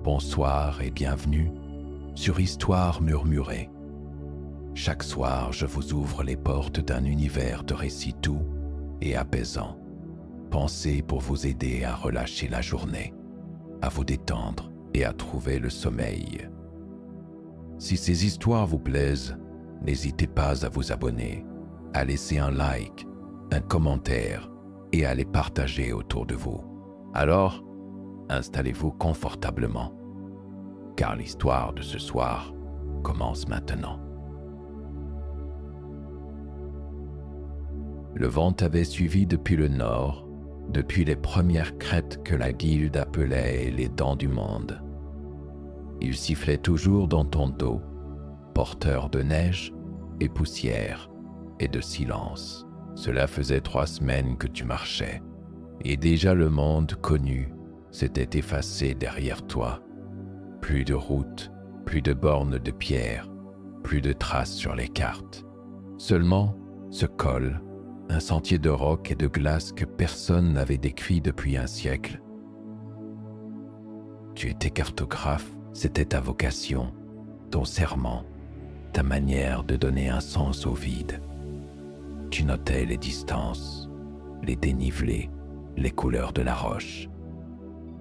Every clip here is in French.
Bonsoir et bienvenue sur Histoire murmurée. Chaque soir, je vous ouvre les portes d'un univers de récits doux et apaisants, pensés pour vous aider à relâcher la journée, à vous détendre et à trouver le sommeil. Si ces histoires vous plaisent, n'hésitez pas à vous abonner, à laisser un like, un commentaire et à les partager autour de vous. Alors, installez-vous confortablement, car l'histoire de ce soir commence maintenant. Le vent avait suivi depuis le nord, depuis les premières crêtes que la guilde appelait les dents du monde. Il sifflait toujours dans ton dos, porteur de neige et poussière et de silence. Cela faisait 3 semaines que tu marchais, et déjà le monde connu s'était effacé derrière toi. Plus de routes, plus de bornes de pierre, plus de traces sur les cartes. Seulement ce col, un sentier de roc et de glace que personne n'avait décrit depuis un siècle. Tu étais cartographe, c'était ta vocation, ton serment, ta manière de donner un sens au vide. Tu notais les distances, les dénivelés, les couleurs de la roche,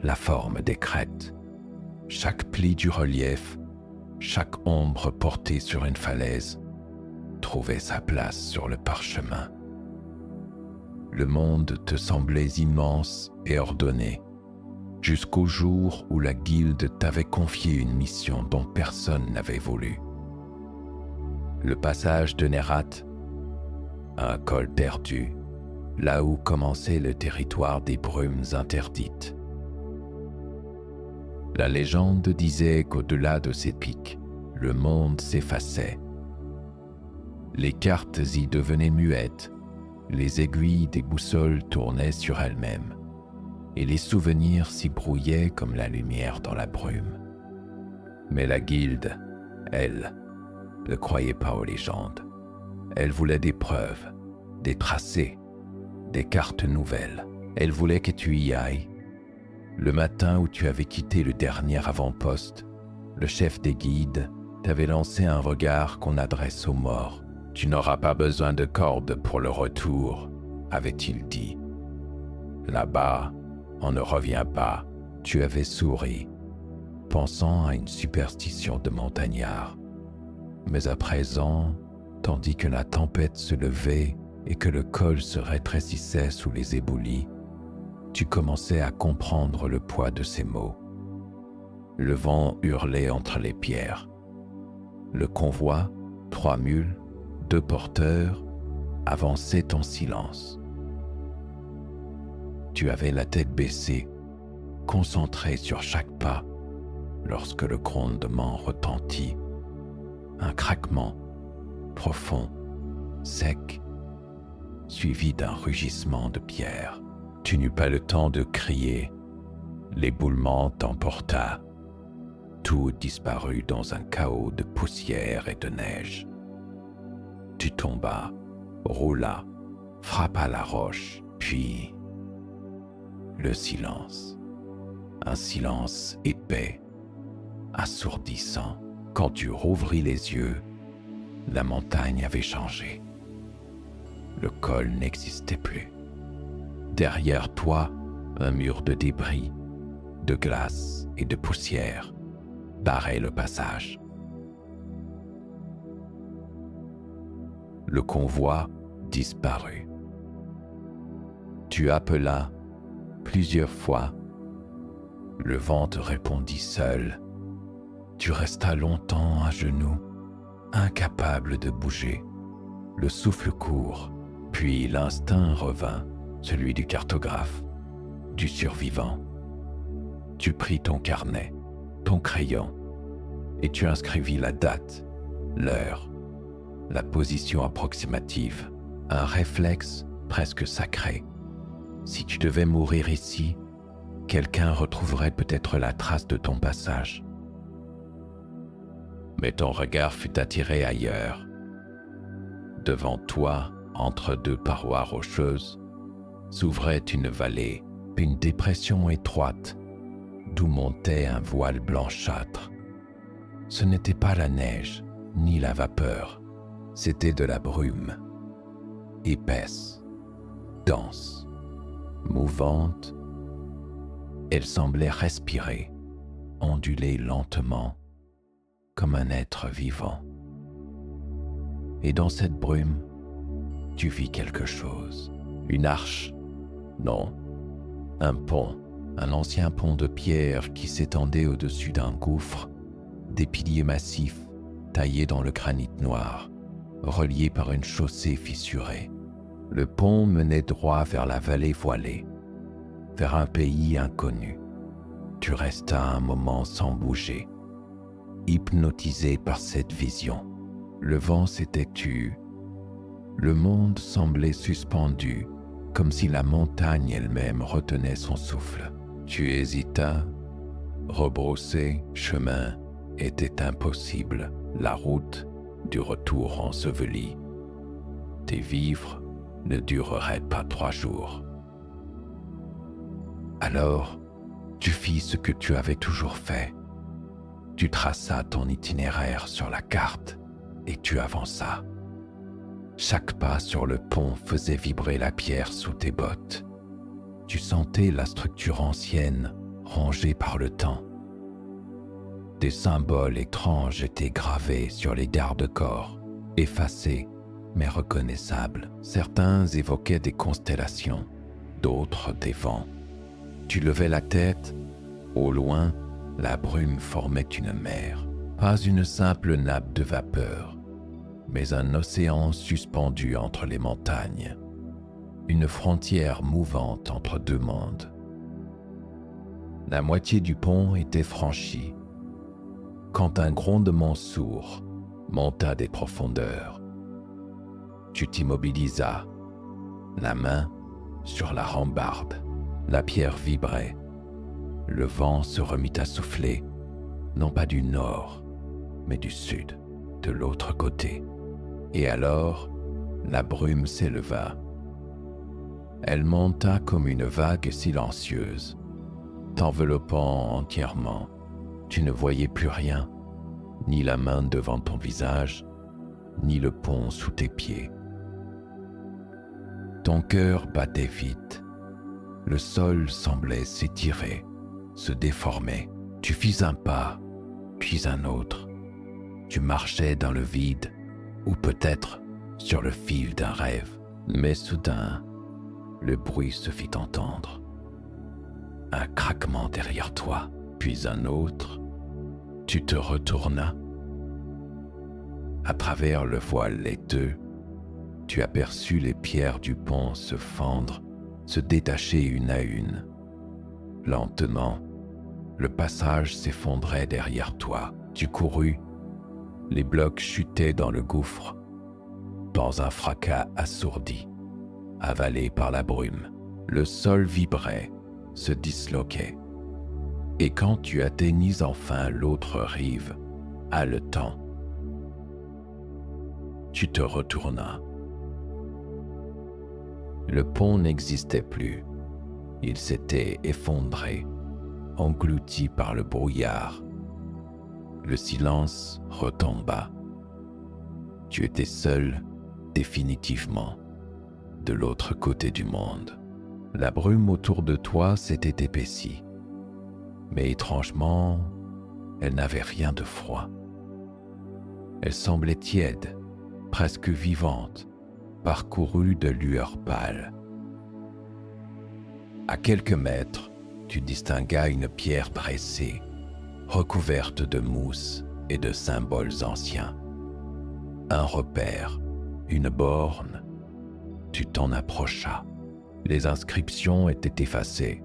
la forme des crêtes, chaque pli du relief, chaque ombre portée sur une falaise, trouvait sa place sur le parchemin. Le monde te semblait immense et ordonné, jusqu'au jour où la guilde t'avait confié une mission dont personne n'avait voulu. Le passage de Nerat, un col perdu, là où commençait le territoire des brumes interdites. La légende disait qu'au-delà de ces pics, le monde s'effaçait. Les cartes y devenaient muettes, les aiguilles des boussoles tournaient sur elles-mêmes, et les souvenirs s'y brouillaient comme la lumière dans la brume. Mais la guilde, elle, ne croyait pas aux légendes. Elle voulait des preuves, des tracés, des cartes nouvelles. Elle voulait que tu y ailles. Le matin où tu avais quitté le dernier avant-poste, le chef des guides t'avait lancé un regard qu'on adresse aux morts. « Tu n'auras pas besoin de corde pour le retour », avait-il dit. « Là-bas, on ne revient pas. » Tu avais souri, pensant à une superstition de montagnard. Mais à présent, tandis que la tempête se levait et que le col se rétrécissait sous les éboulis, tu commençais à comprendre le poids de ces mots. Le vent hurlait entre les pierres. Le convoi, 3 mules, 2 porteurs, avançait en silence. Tu avais la tête baissée, concentré sur chaque pas, lorsque le grondement retentit. Un craquement, profond, sec, suivi d'un rugissement de pierre. Tu n'eus pas le temps de crier. L'éboulement t'emporta. Tout disparut dans un chaos de poussière et de neige. Tu tombas, roulas, frappa la roche, puis le silence. Un silence épais, assourdissant. Quand tu rouvris les yeux, la montagne avait changé. Le col n'existait plus. Derrière toi, un mur de débris, de glace et de poussière barrait le passage. Le convoi disparut. Tu appelas plusieurs fois. Le vent te répondit seul. Tu restas longtemps à genoux, incapable de bouger. Le souffle court, puis l'instinct revint, celui du cartographe, du survivant. Tu pris ton carnet, ton crayon, et tu inscrivis la date, l'heure, la position approximative, un réflexe presque sacré. Si tu devais mourir ici, quelqu'un retrouverait peut-être la trace de ton passage. Mais ton regard fut attiré ailleurs. Devant toi, entre 2 parois rocheuses, s'ouvrait une vallée, une dépression étroite, d'où montait un voile blanchâtre. Ce n'était pas la neige, ni la vapeur, c'était de la brume, épaisse, dense, mouvante. Elle semblait respirer, onduler lentement, comme un être vivant. Et dans cette brume, tu vis quelque chose. Une arche? Non. Un pont, un ancien pont de pierre qui s'étendait au-dessus d'un gouffre, des piliers massifs taillés dans le granit noir, reliés par une chaussée fissurée. Le pont menait droit vers la vallée voilée, vers un pays inconnu. Tu restas un moment sans bouger, hypnotisé par cette vision. Le vent s'était tu. Le monde semblait suspendu, comme si la montagne elle-même retenait son souffle. Tu hésitas. Rebrousser chemin était impossible. La route du retour ensevelie. Tes vivres ne dureraient pas 3 jours. Alors, tu fis ce que tu avais toujours fait. Tu traças ton itinéraire sur la carte et tu avanças. Chaque pas sur le pont faisait vibrer la pierre sous tes bottes. Tu sentais la structure ancienne, rongée par le temps. Des symboles étranges étaient gravés sur les garde-corps, effacés mais reconnaissables. Certains évoquaient des constellations, d'autres des vents. Tu levais la tête, au loin, la brume formait une mer. Pas une simple nappe de vapeur, mais un océan suspendu entre les montagnes. Une frontière mouvante entre 2 mondes. La moitié du pont était franchie, quand un grondement sourd monta des profondeurs. Tu t'immobilisas, la main sur la rambarde. La pierre vibrait. Le vent se remit à souffler, non pas du nord, mais du sud, de l'autre côté. Et alors, la brume s'éleva. Elle monta comme une vague silencieuse, t'enveloppant entièrement. Tu ne voyais plus rien, ni la main devant ton visage, ni le pont sous tes pieds. Ton cœur battait vite. Le sol semblait s'étirer, se déformer. Tu fis un pas, puis un autre. Tu marchais dans le vide, ou peut-être sur le fil d'un rêve. Mais soudain, le bruit se fit entendre. Un craquement derrière toi, puis un autre. Tu te retournas. À travers le voile laiteux, tu aperçus les pierres du pont se fendre, se détacher une à une. Lentement, le passage s'effondrait derrière toi. Tu courus, les blocs chutaient dans le gouffre, dans un fracas assourdi, avalé par la brume. Le sol vibrait, se disloquait. Et quand tu atteignis enfin l'autre rive, haletant, tu te retournas. Le pont n'existait plus. Il s'était effondré, englouti par le brouillard. Le silence retomba. Tu étais seul, définitivement, de l'autre côté du monde. La brume autour de toi s'était épaissie. Mais étrangement, elle n'avait rien de froid. Elle semblait tiède, presque vivante, parcourue de lueurs pâles. À quelques mètres, tu distinguas une pierre dressée, recouverte de mousse et de symboles anciens. Un repère, une borne. Tu t'en approchas. Les inscriptions étaient effacées.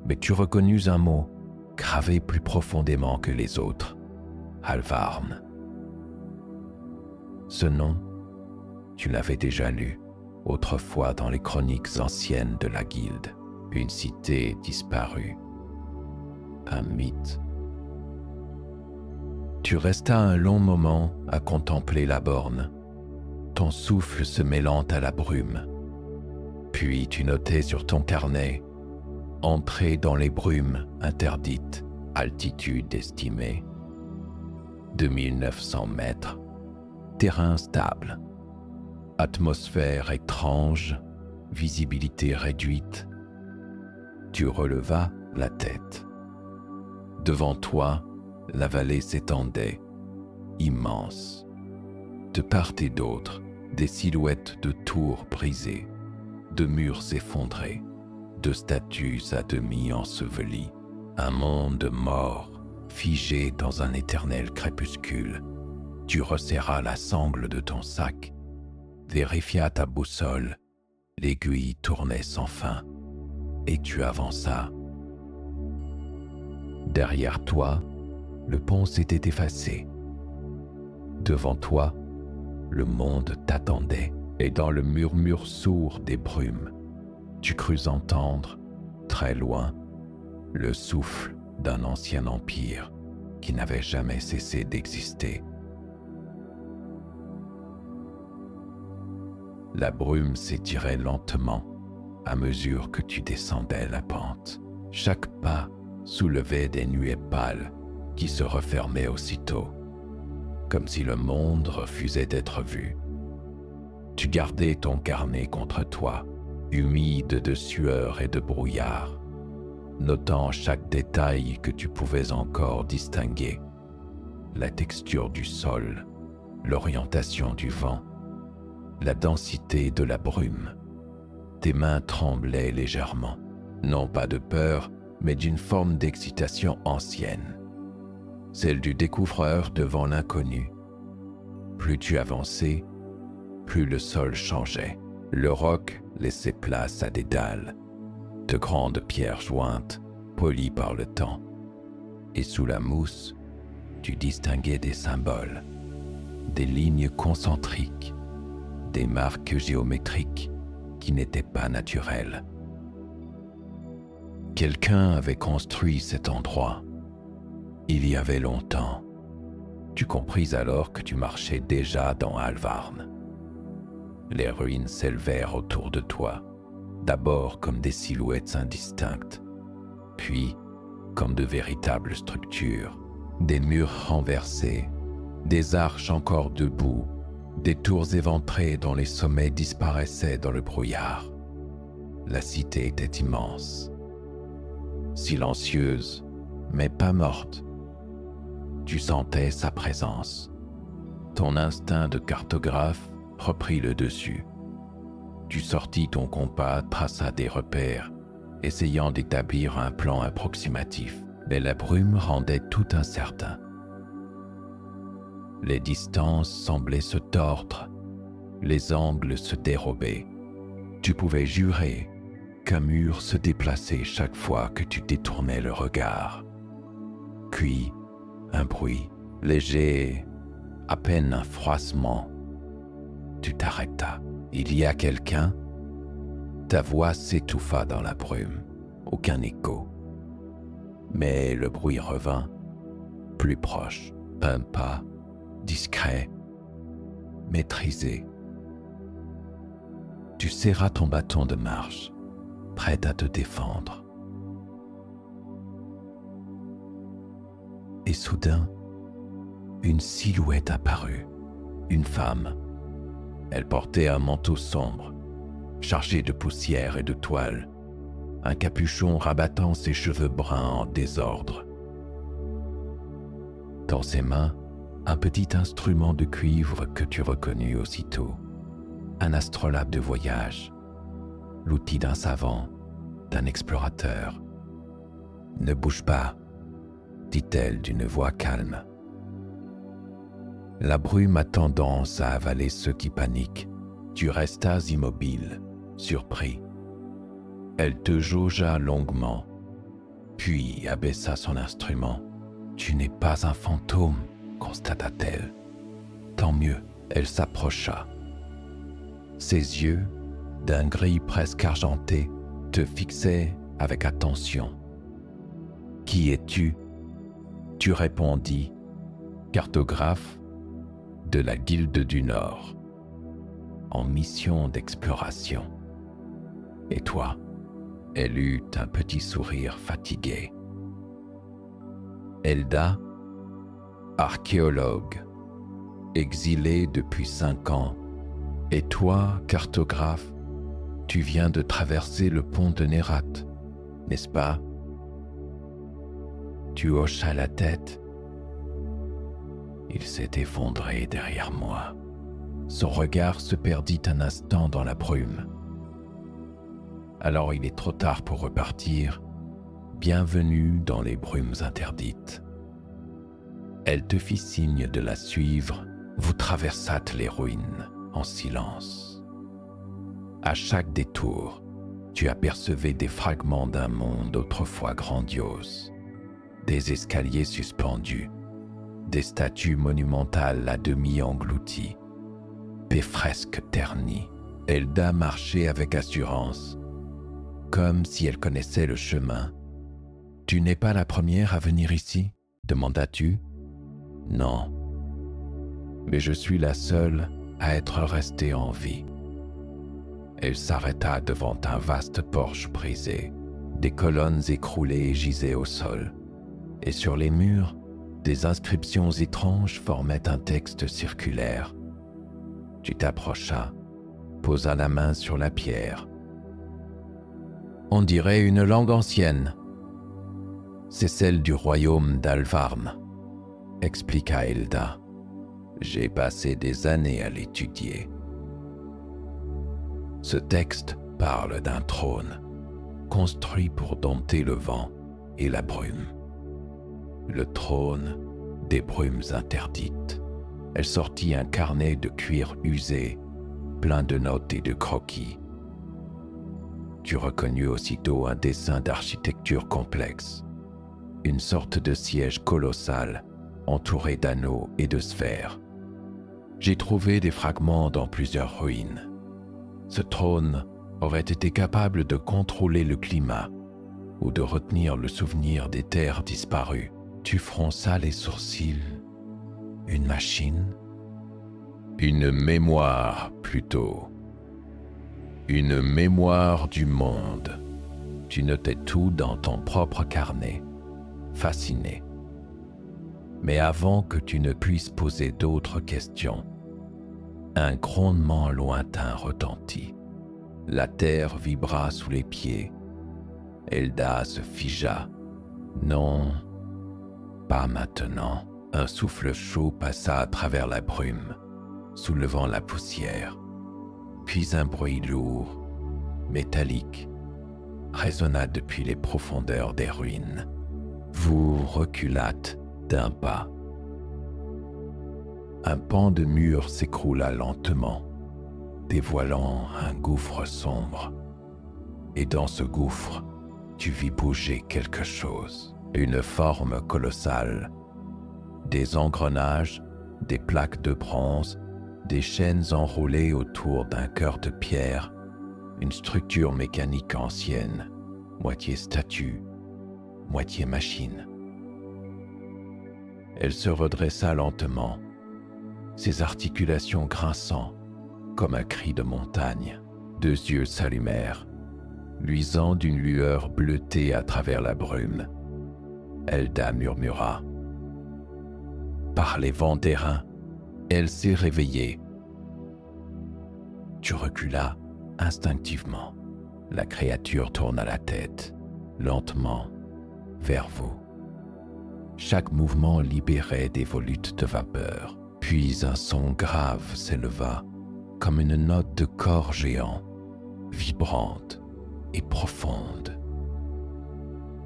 Mais tu reconnus un mot, gravé plus profondément que les autres. Alvarn. Ce nom, tu l'avais déjà lu, autrefois dans les chroniques anciennes de la Guilde. Une cité disparue. Un mythe. Tu restas un long moment à contempler la borne, ton souffle se mêlant à la brume. Puis tu notais sur ton carnet Entrée dans les brumes interdites, altitude estimée 2900 mètres, terrain stable, atmosphère étrange, visibilité réduite. Tu relevas la tête. Devant toi, la vallée s'étendait, immense. De part et d'autre, des silhouettes de tours brisées, de murs effondrés, de statues à demi ensevelies, un monde mort, figé dans un éternel crépuscule. Tu resserras la sangle de ton sac, vérifia ta boussole, l'aiguille tournait sans fin, et tu avanças. Derrière toi, le pont s'était effacé. Devant toi, le monde t'attendait, et dans le murmure sourd des brumes, tu crus entendre, très loin, le souffle d'un ancien empire qui n'avait jamais cessé d'exister. La brume s'étirait lentement à mesure que tu descendais la pente. Chaque pas soulevait des nuées pâles qui se refermaient aussitôt, comme si le monde refusait d'être vu. Tu gardais ton carnet contre toi, humide de sueur et de brouillard, notant chaque détail que tu pouvais encore distinguer, la texture du sol, l'orientation du vent, la densité de la brume. Tes mains tremblaient légèrement, non pas de peur, mais d'une forme d'excitation ancienne, celle du découvreur devant l'inconnu. Plus tu avançais, plus le sol changeait. Le roc laissait place à des dalles, de grandes pierres jointes, polies par le temps. Et sous la mousse, tu distinguais des symboles, des lignes concentriques, des marques géométriques qui n'étaient pas naturelles. Quelqu'un avait construit cet endroit, il y avait longtemps. Tu compris alors que tu marchais déjà dans Alvarn. Les ruines s'élevèrent autour de toi, d'abord comme des silhouettes indistinctes, puis comme de véritables structures, des murs renversés, des arches encore debout, des tours éventrées dont les sommets disparaissaient dans le brouillard. La cité était immense, silencieuse, mais pas morte. Tu sentais sa présence. Ton instinct de cartographe reprit le dessus. Tu sortis ton compas, traça des repères, essayant d'établir un plan approximatif, mais la brume rendait tout incertain. Les distances semblaient se tordre, les angles se dérober. Tu pouvais jurer qu'un mur se déplaçait chaque fois que tu détournais le regard. Puis, un bruit léger, à peine un froissement. Tu t'arrêtas. Il y a quelqu'un? Ta voix s'étouffa dans la brume. Aucun écho. Mais le bruit revint, plus proche. Un pas, discret, maîtrisé. Tu serras ton bâton de marche, prête à te défendre. Et soudain, une silhouette apparut, une femme. Elle portait un manteau sombre, chargé de poussière et de toile, un capuchon rabattant ses cheveux bruns en désordre. Dans ses mains, un petit instrument de cuivre que tu reconnus aussitôt, un astrolabe de voyage, l'outil d'un savant, d'un explorateur. « Ne bouge pas », dit-elle d'une voix calme. La brume a tendance à avaler ceux qui paniquent. Tu restas immobile, surpris. Elle te jaugea longuement, puis abaissa son instrument. « Tu n'es pas un fantôme », constata-t-elle. « Tant mieux. » Elle s'approcha. Ses yeux, d'un gris presque argenté, te fixaient avec attention. « Qui es-tu » Tu répondis, « Cartographe de la Guilde du Nord, en mission d'exploration. Et toi, Elle eut un petit sourire fatigué. Elda, archéologue, exilée depuis 5 ans, et toi, cartographe, tu viens de traverser le pont de Nérat, n'est-ce pas? Tu hochas la tête. Il s'est effondré derrière moi. Son regard se perdit un instant dans la brume. Alors il est trop tard pour repartir. Bienvenue dans les brumes interdites. Elle te fit signe de la suivre. Vous traversâtes les ruines en silence. À chaque détour, tu apercevais des fragments d'un monde autrefois grandiose. Des escaliers suspendus, des statues monumentales à demi englouties, des fresques ternies. Elda marchait avec assurance, comme si elle connaissait le chemin. « Tu n'es pas la première à venir ici ?» demanda-tu. « Non, mais je suis la seule à être restée en vie. » Elle s'arrêta devant un vaste porche brisé. Des colonnes écroulées gisaient au sol, et sur les murs, des inscriptions étranges formaient un texte circulaire. Tu t'approchas, posa la main sur la pierre. « On dirait une langue ancienne. C'est celle du royaume d'Alvarm, » expliqua Elda. « J'ai passé des années à l'étudier. » Ce texte parle d'un trône, construit pour dompter le vent et la brume. Le trône des brumes interdites. Elle sortit un carnet de cuir usé, plein de notes et de croquis. Tu reconnus aussitôt un dessin d'architecture complexe, une sorte de siège colossal entouré d'anneaux et de sphères. J'ai trouvé des fragments dans plusieurs ruines. Ce trône aurait été capable de contrôler le climat ou de retenir le souvenir des terres disparues. Tu fronças les sourcils. Une machine? Une mémoire, plutôt. Une mémoire du monde. Tu notais tout dans ton propre carnet, fasciné. Mais avant que tu ne puisses poser d'autres questions, un grondement lointain retentit. La terre vibra sous les pieds. Elda se figea. Non, pas maintenant. Un souffle chaud passa à travers la brume, soulevant la poussière. Puis un bruit lourd, métallique, résonna depuis les profondeurs des ruines. Vous reculâtes d'un pas. Un pan de mur s'écroula lentement, dévoilant un gouffre sombre. Et dans ce gouffre, tu vis bouger quelque chose, une forme colossale. Des engrenages, des plaques de bronze, des chaînes enroulées autour d'un cœur de pierre, une structure mécanique ancienne, moitié statue, moitié machine. Elle se redressa lentement, ses articulations grinçant comme un cri de montagne. 2 yeux s'allumèrent, luisant d'une lueur bleutée à travers la brume. Elda murmura. Par les vents d'airain, elle s'est réveillée. Tu reculas instinctivement. La créature tourna la tête, lentement, vers vous. Chaque mouvement libérait des volutes de vapeur. Puis un son grave s'éleva, comme une note de corps géant, vibrante et profonde.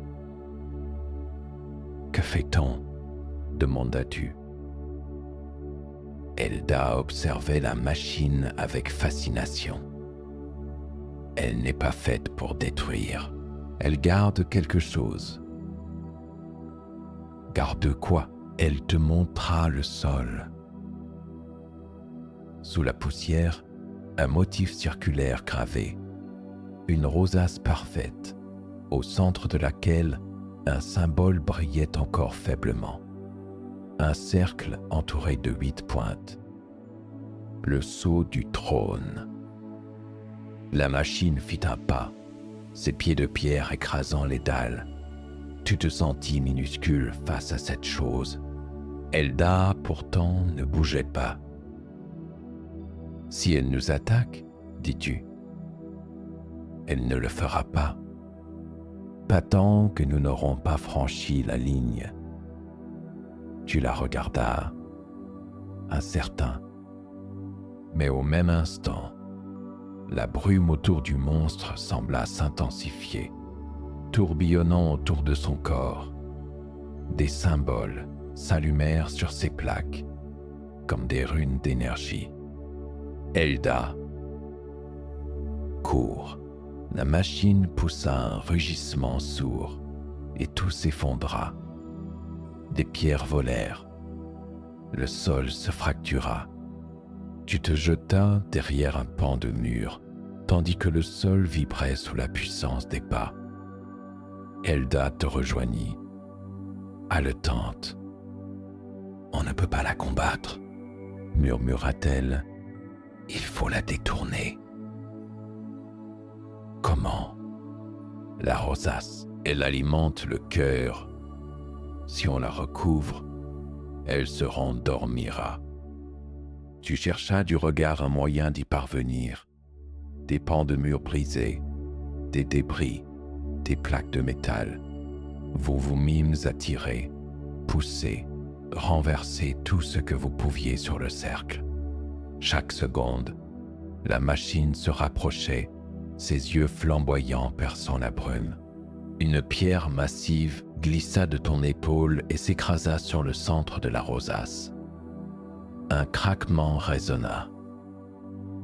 « Que fait-on » demanda-tu. Elda observait la machine avec fascination. Elle n'est pas faite pour détruire. Elle garde quelque chose. Garde quoi? Elle te montra le sol. Sous la poussière, un motif circulaire gravé, une rosace parfaite, au centre de laquelle un symbole brillait encore faiblement. Un cercle entouré de 8 pointes. Le sceau du trône. La machine fit un pas, ses pieds de pierre écrasant les dalles. Tu te sentis minuscule face à cette chose. Elda, pourtant, ne bougeait pas. « Si elle nous attaque, dis-tu, elle ne le fera pas. Pas tant que nous n'aurons pas franchi la ligne. » Tu la regardas, incertain. Mais au même instant, la brume autour du monstre sembla s'intensifier, tourbillonnant autour de son corps. Des symboles s'allumèrent sur ses plaques, comme des runes d'énergie. Elda. Cours. La machine poussa un rugissement sourd et tout s'effondra. Des pierres volèrent. Le sol se fractura. Tu te jetas derrière un pan de mur, tandis que le sol vibrait sous la puissance des pas. Elda te rejoignit, haletante. « On ne peut pas la combattre, » murmura-t-elle. « Il faut la détourner. » Comment ? La rosace, elle alimente le cœur. Si on la recouvre, elle se rendormira. Tu cherchas du regard un moyen d'y parvenir. Des pans de murs brisés, des débris, des plaques de métal. Vous vous mîmes à tirer, pousser, renverser tout ce que vous pouviez sur le cercle. Chaque seconde, la machine se rapprochait, ses yeux flamboyants perçant la brume. Une pierre massive glissa de ton épaule et s'écrasa sur le centre de la rosace. Un craquement résonna.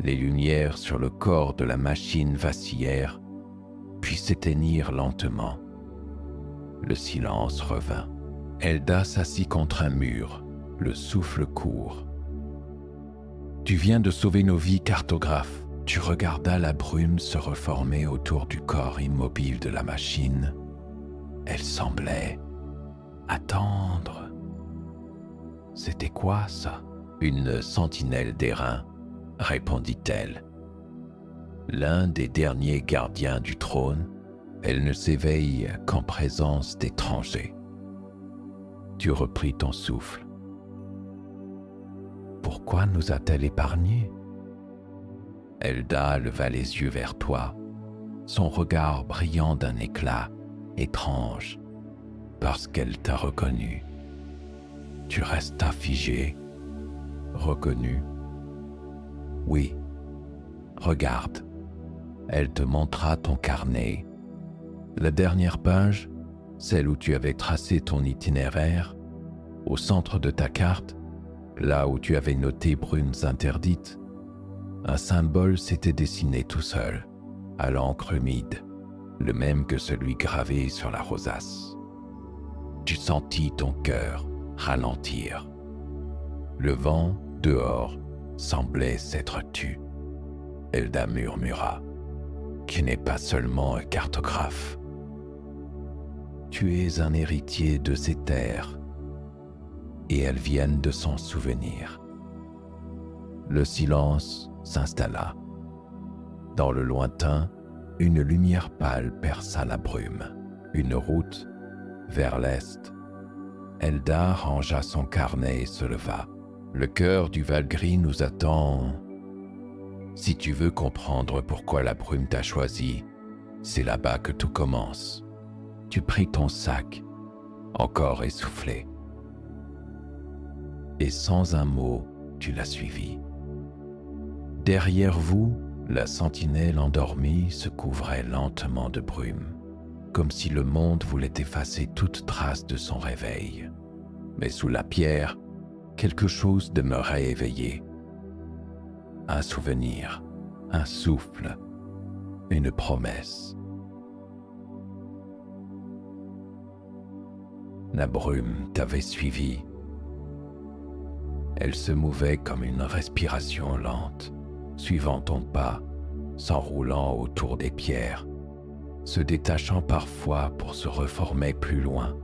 Les lumières sur le corps de la machine vacillèrent, puis s'éteignirent lentement. Le silence revint. Elda s'assit contre un mur, le souffle court. « Tu viens de sauver nos vies, cartographe. » Tu regardas la brume se reformer autour du corps immobile de la machine. Elle semblait attendre. C'était quoi ça ? Une sentinelle d'airain, répondit-elle. L'un des derniers gardiens du trône, elle ne s'éveille qu'en présence d'étrangers. Tu repris ton souffle. Pourquoi nous a-t-elle épargnés ? Elda leva les yeux vers toi, son regard brillant d'un éclat étrange, parce qu'elle t'a reconnu. Tu restas figé, reconnu. Oui, regarde, elle te montra ton carnet. La dernière page, celle où tu avais tracé ton itinéraire, au centre de ta carte, là où tu avais noté brumes interdites, un symbole s'était dessiné tout seul, à l'encre humide, le même que celui gravé sur la rosace. Tu sentis ton cœur ralentir. Le vent, dehors, semblait s'être tu. Elda murmura, « Tu n'es pas seulement un cartographe. Tu es un héritier de ces terres, et elles viennent de s'en souvenir. » Le silence s'installa. Dans le lointain, une lumière pâle perça la brume. Une route vers l'est. Elda rangea son carnet et se leva. Le cœur du Valgris nous attend. Si tu veux comprendre pourquoi la brume t'a choisi, c'est là-bas que tout commence. Tu pris ton sac, encore essoufflé. Et sans un mot, tu l'as suivi. Derrière vous, la sentinelle endormie se couvrait lentement de brume, comme si le monde voulait effacer toute trace de son réveil. Mais sous la pierre, quelque chose demeurait éveillé. Un souvenir, un souffle, une promesse. La brume t'avait suivi. Elle se mouvait comme une respiration lente, suivant ton pas, s'enroulant autour des pierres, se détachant parfois pour se reformer plus loin,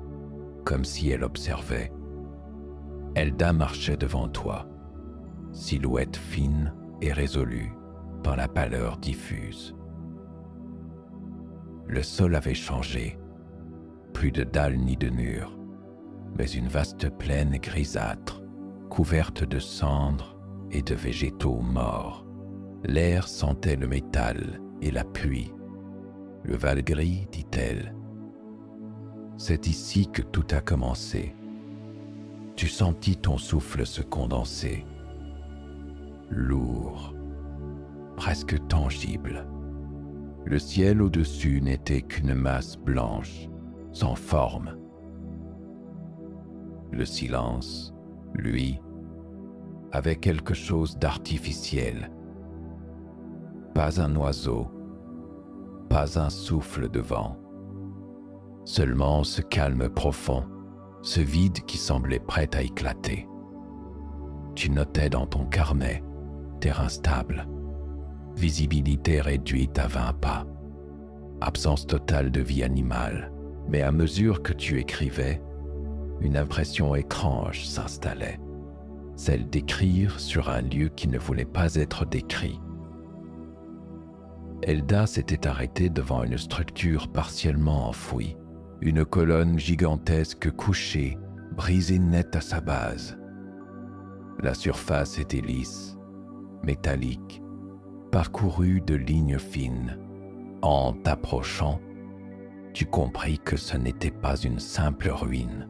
comme si elle observait. Elda marchait devant toi, silhouette fine et résolue dans la pâleur diffuse. Le sol avait changé. Plus de dalles ni de murs, mais une vaste plaine grisâtre, couverte de cendres et de végétaux morts. L'air sentait le métal et la pluie. Le val gris, dit-elle. C'est ici que tout a commencé. Tu sentis ton souffle se condenser. Lourd, presque tangible. Le ciel au-dessus n'était qu'une masse blanche, sans forme. Le silence, lui, avait quelque chose d'artificiel. Pas un oiseau, pas un souffle de vent. Seulement ce calme profond, ce vide qui semblait prêt à éclater. Tu notais dans ton carnet, terrain stable, visibilité réduite à 20 pas, absence totale de vie animale, mais à mesure que tu écrivais, une impression étrange s'installait, celle d'écrire sur un lieu qui ne voulait pas être décrit. Elda s'était arrêtée devant une structure partiellement enfouie, une colonne gigantesque couchée, brisée net à sa base. La surface était lisse, métallique, parcourue de lignes fines. En t'approchant, tu compris que ce n'était pas une simple ruine.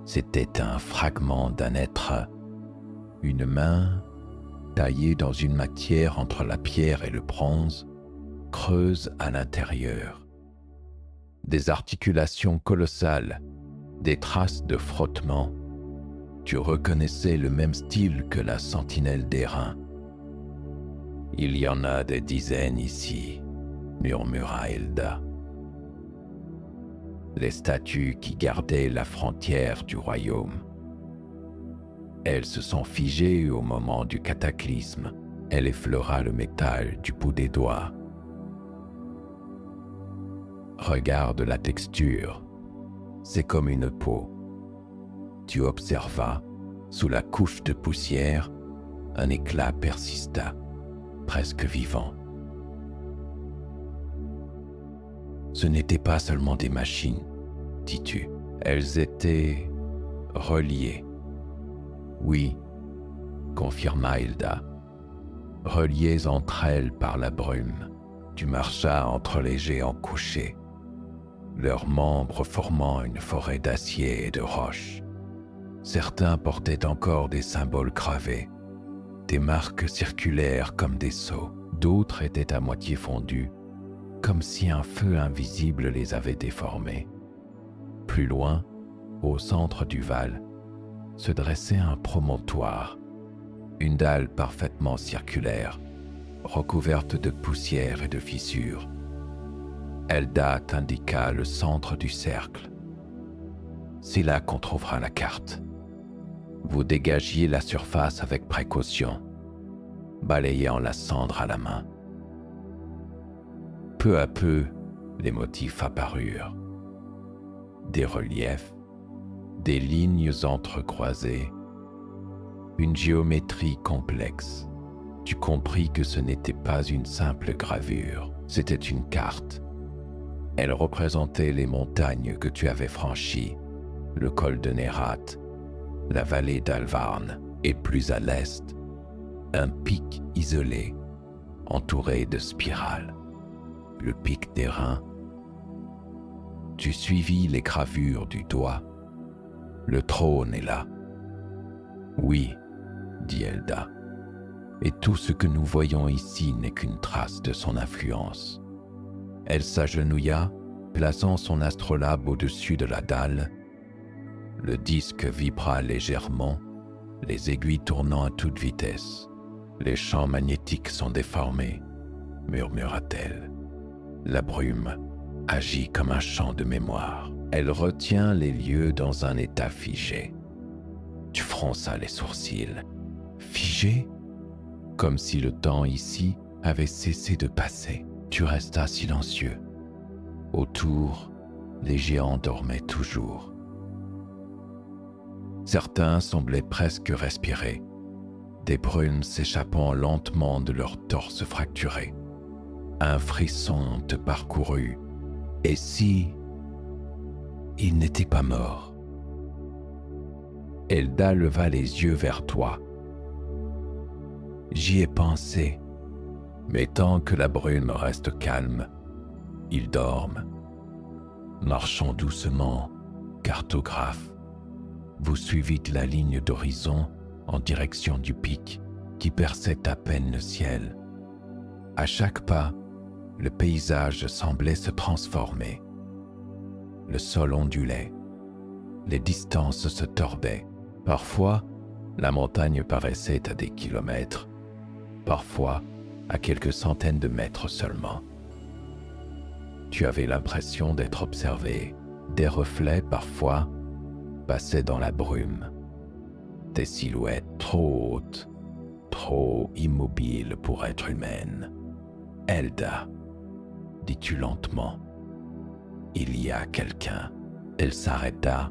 C'était un fragment d'un être, une main taillée dans une matière entre la pierre et le bronze, creuse à l'intérieur. Des articulations colossales, des traces de frottement. Tu reconnaissais le même style que la sentinelle d'airain. « Il y en a des dizaines ici », murmura Elda. Les statues qui gardaient la frontière du royaume. Elles se sont figées au moment du cataclysme. Elle effleura le métal du bout des doigts. Regarde la texture. C'est comme une peau. Tu observas, sous la couche de poussière, un éclat persista, presque vivant. Ce n'étaient pas seulement des machines, dis-tu. Elles étaient reliées. Oui, confirma Hilda, reliées entre elles par la brume. Tu marchas entre les géants couchés, leurs membres formant une forêt d'acier et de roches. Certains portaient encore des symboles gravés, des marques circulaires comme des sceaux. D'autres étaient à moitié fondus, comme si un feu invisible les avait déformés. Plus loin, au centre du val, se dressait un promontoire, une dalle parfaitement circulaire, recouverte de poussière et de fissures. Elda t'indiqua le centre du cercle. C'est là qu'on trouvera la carte. Vous dégagiez la surface avec précaution, balayant la cendre à la main. Peu à peu, les motifs apparurent. Des reliefs, des lignes entrecroisées, une géométrie complexe. Tu compris que ce n'était pas une simple gravure, c'était une carte. Elle représentait les montagnes que tu avais franchies, le col de Nerat, la vallée d'Alvarn, et plus à l'est, un pic isolé, entouré de spirales, le pic d'airain. Tu suivis les gravures du doigt. Le trône est là. Oui, dit Elda, et tout ce que nous voyons ici n'est qu'une trace de son influence. Elle s'agenouilla, plaçant son astrolabe au-dessus de la dalle. Le disque vibra légèrement, les aiguilles tournant à toute vitesse. Les champs magnétiques sont déformés, murmura-t-elle. La brume agit comme un champ de mémoire. Elle retient les lieux dans un état figé. Tu fronças les sourcils. Figé? Comme si le temps ici avait cessé de passer. Tu restas silencieux. Autour, les géants dormaient toujours. Certains semblaient presque respirer, des brumes s'échappant lentement de leurs torses fracturés. Un frisson te parcourut. Et si il n'était pas mort? Elda leva les yeux vers toi. J'y ai pensé, mais tant que la brume reste calme, ils dorment. Marchons doucement, cartographe. Vous suivîtes la ligne d'horizon en direction du pic qui perçait à peine le ciel. À chaque pas, le paysage semblait se transformer. Le sol ondulait, les distances se tordaient. Parfois, la montagne paraissait à des kilomètres, parfois à quelques centaines de mètres seulement. Tu avais l'impression d'être observé. Des reflets, parfois, passaient dans la brume. Des silhouettes trop hautes, trop immobiles pour être humaines. « Elda », dis-tu lentement. « Il y a quelqu'un. » Elle s'arrêta,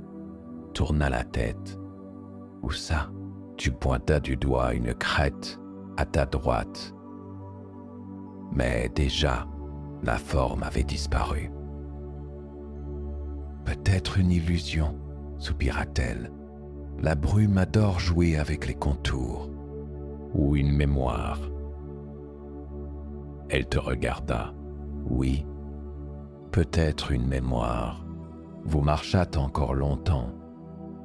tourna la tête. « Où ça ?» Tu pointas du doigt une crête à ta droite. Mais déjà, la forme avait disparu. « Peut-être une illusion, » soupira-t-elle. « La brume adore jouer avec les contours. » Ou une mémoire. Elle te regarda. « Oui, peut-être une mémoire. » Vous marchâtes encore longtemps,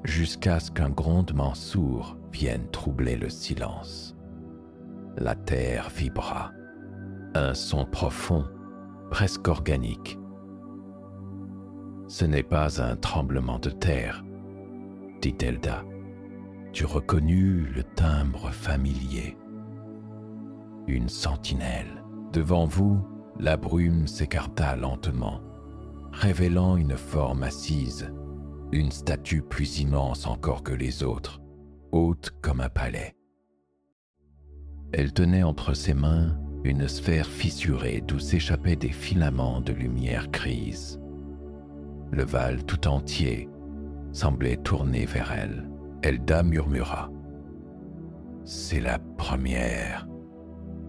jusqu'à ce qu'un grondement sourd vienne troubler le silence. La terre vibra. Un son profond, presque organique. Ce n'est pas un tremblement de terre, dit Elda. Tu reconnus le timbre familier. Une sentinelle. Devant vous, la brume s'écarta lentement, révélant une forme assise, une statue plus immense encore que les autres, haute comme un palais. Elle tenait entre ses mains une sphère fissurée d'où s'échappaient des filaments de lumière grise. Le Val tout entier semblait tourner vers elle. Elda murmura. « C'est la première,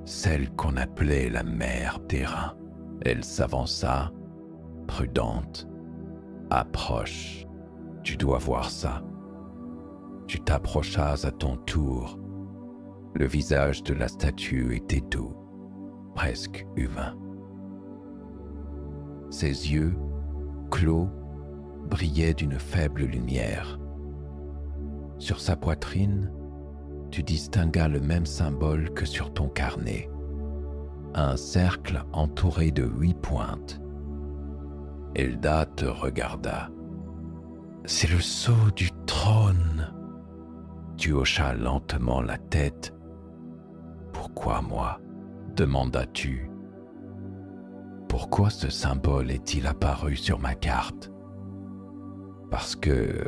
celle qu'on appelait la mère d'airain. » Elle s'avança, prudente. « Approche, tu dois voir ça. » Tu t'approchas à ton tour. Le visage de la statue était doux, presque humain. Ses yeux, clos, brillaient d'une faible lumière. Sur sa poitrine, tu distinguas le même symbole que sur ton carnet, un cercle entouré de 8 pointes. Elda te regarda. « C'est le sceau du trône !» Tu hochas lentement la tête. « Pourquoi moi ?» demandas-tu. « Pourquoi ce symbole est-il apparu sur ma carte ?»« Parce que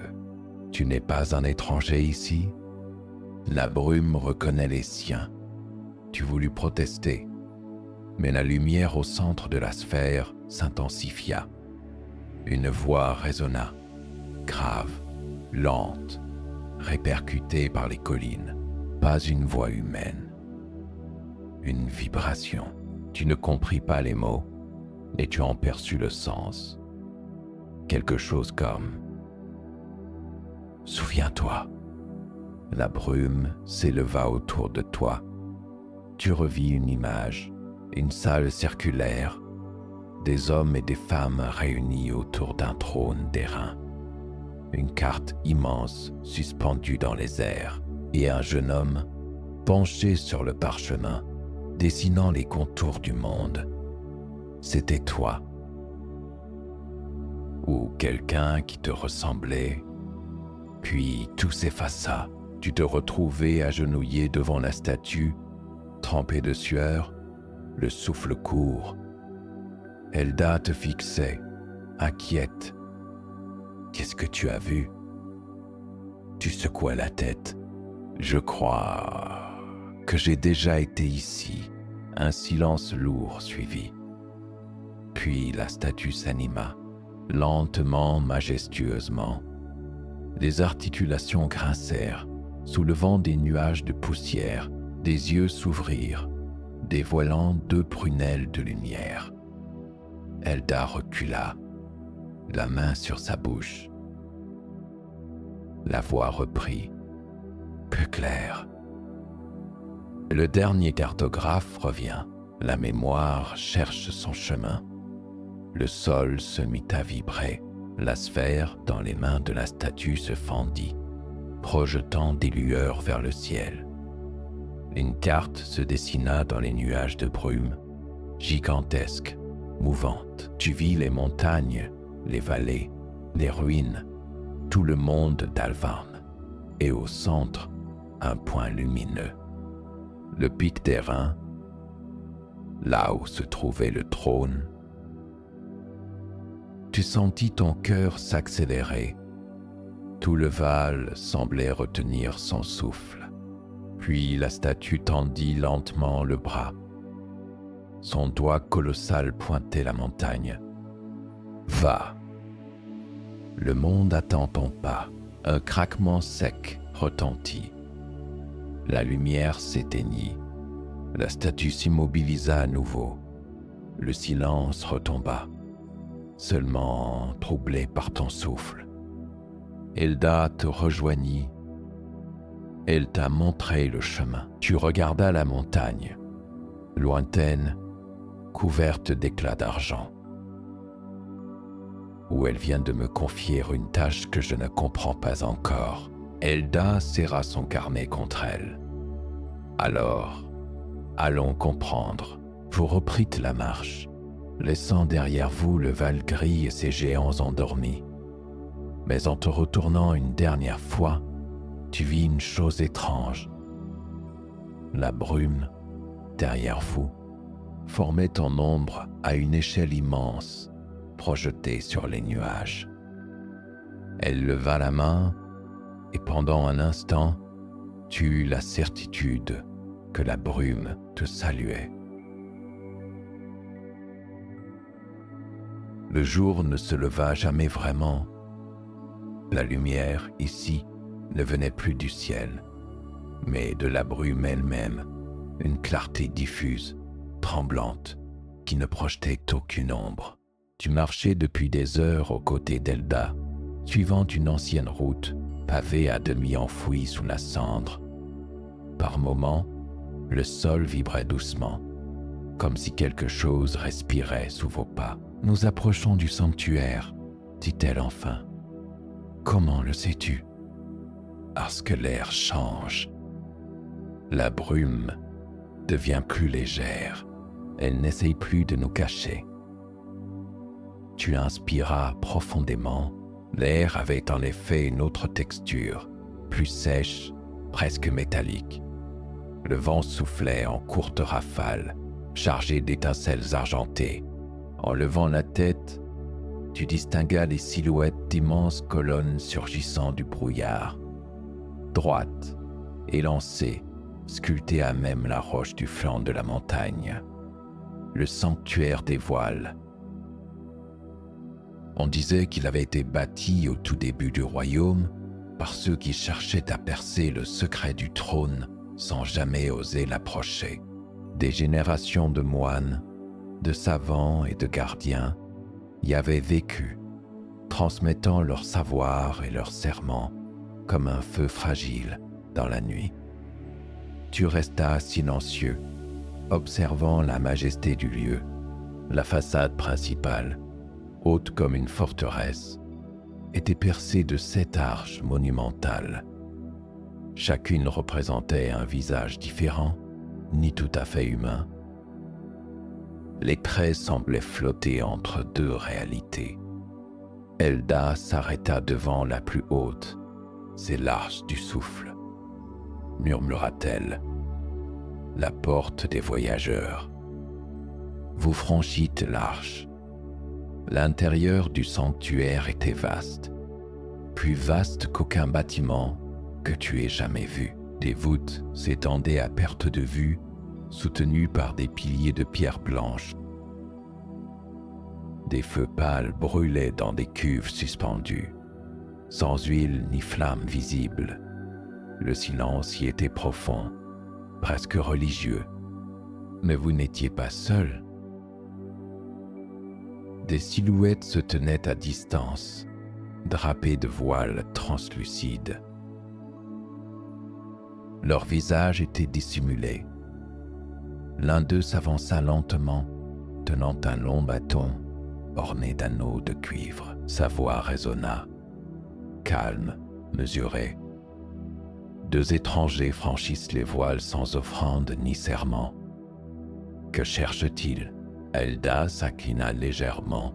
tu n'es pas un étranger ici. La brume reconnaît les siens. Tu voulus protester, mais la lumière au centre de la sphère s'intensifia. Une voix résonna, grave, lente, répercutée par les collines. Pas une voix humaine. Une vibration. Tu ne compris pas les mots, et tu en perçus le sens. Quelque chose comme « Souviens-toi ». La brume s'éleva autour de toi. Tu revis une image, une salle circulaire, des hommes et des femmes réunis autour d'un trône d'airain, une carte immense suspendue dans les airs, et un jeune homme penché sur le parchemin, dessinant les contours du monde. C'était toi. Ou quelqu'un qui te ressemblait. Puis tout s'effaça. Tu te retrouvais agenouillé devant la statue, trempé de sueur, le souffle court. Elda te fixait, inquiète. « Qu'est-ce que tu as vu ?» Tu secouais la tête. « Je crois que j'ai déjà été ici. » Un silence lourd suivit. Puis la statue s'anima, lentement, majestueusement. Les articulations grincèrent, soulevant des nuages de poussière. Des yeux s'ouvrirent, dévoilant 2 prunelles de lumière. Elda recula, la main sur sa bouche. La voix reprit, plus claire. Le dernier cartographe revient. La mémoire cherche son chemin. Le sol se mit à vibrer. La sphère dans les mains de la statue se fendit, projetant des lueurs vers le ciel. Une carte se dessina dans les nuages de brume, gigantesque, mouvante. Tu vis les montagnes, les vallées, les ruines, tout le monde d'Alvarn, et au centre, un point lumineux. Le pic des Reins, là où se trouvait le trône. Tu sentis ton cœur s'accélérer. Tout le Val semblait retenir son souffle. Puis la statue tendit lentement le bras. Son doigt colossal pointait la montagne. « Va !» Le monde attend ton pas. Un craquement sec retentit. La lumière s'éteignit. La statue s'immobilisa à nouveau. Le silence retomba, seulement troublé par ton souffle. Elda te rejoignit. Elle t'a montré le chemin. Tu regardas la montagne, lointaine, couverte d'éclats d'argent. Où elle vient de me confier une tâche que je ne comprends pas encore. Elda serra son carnet contre elle. Alors, allons comprendre. Vous reprîtes la marche, laissant derrière vous le Val gris et ses géants endormis. Mais en te retournant une dernière fois, tu vis une chose étrange. La brume, derrière vous, formait ton ombre à une échelle immense, projetée sur les nuages. Elle leva la main, et pendant un instant, tu eus la certitude que la brume te saluait. Le jour ne se leva jamais vraiment. La lumière, ici, ne venait plus du ciel, mais de la brume elle-même, une clarté diffuse, tremblante, qui ne projetait aucune ombre. Tu marchais depuis des heures aux côtés d'Elda, suivant une ancienne route, pavée à demi enfouie sous la cendre. Par moments, le sol vibrait doucement, comme si quelque chose respirait sous vos pas. « Nous approchons du sanctuaire, » dit-elle enfin. « Comment le sais-tu ? » Parce que l'air change. La brume devient plus légère. Elle n'essaye plus de nous cacher. Tu inspiras profondément. L'air avait en effet une autre texture, plus sèche, presque métallique. Le vent soufflait en courtes rafales, chargé d'étincelles argentées. En levant la tête, tu distinguas les silhouettes d'immenses colonnes surgissant du brouillard, droites, élancées, sculptées à même la roche du flanc de la montagne. Le sanctuaire des voiles. On disait qu'il avait été bâti au tout début du royaume par ceux qui cherchaient à percer le secret du trône sans jamais oser l'approcher. Des générations de moines, de savants et de gardiens y avaient vécu, transmettant leur savoir et leurs serments comme un feu fragile dans la nuit. Tu restas silencieux, observant la majesté du lieu. La façade principale, haute comme une forteresse, était percée de 7 arches monumentales. Chacune représentait un visage différent, ni tout à fait humain. Les traits semblaient flotter entre 2 réalités. Elda s'arrêta devant la plus haute. « C'est l'arche du souffle », murmura-t-elle. « La porte des voyageurs. » Vous franchîtes l'arche. L'intérieur du sanctuaire était vaste, plus vaste qu'aucun bâtiment que tu aies jamais vu. Des voûtes s'étendaient à perte de vue, soutenues par des piliers de pierre blanche. Des feux pâles brûlaient dans des cuves suspendues, sans huile ni flamme visible. Le silence y était profond, presque religieux. Mais vous n'étiez pas seul. Des silhouettes se tenaient à distance, drapées de voiles translucides. Leurs visages étaient dissimulés. L'un d'eux s'avança lentement, tenant un long bâton orné d'anneaux de cuivre. Sa voix résonna, calme, mesurée. Deux étrangers franchissent les voiles sans offrande ni serment. Que cherche-t-il? Elda s'inclina légèrement.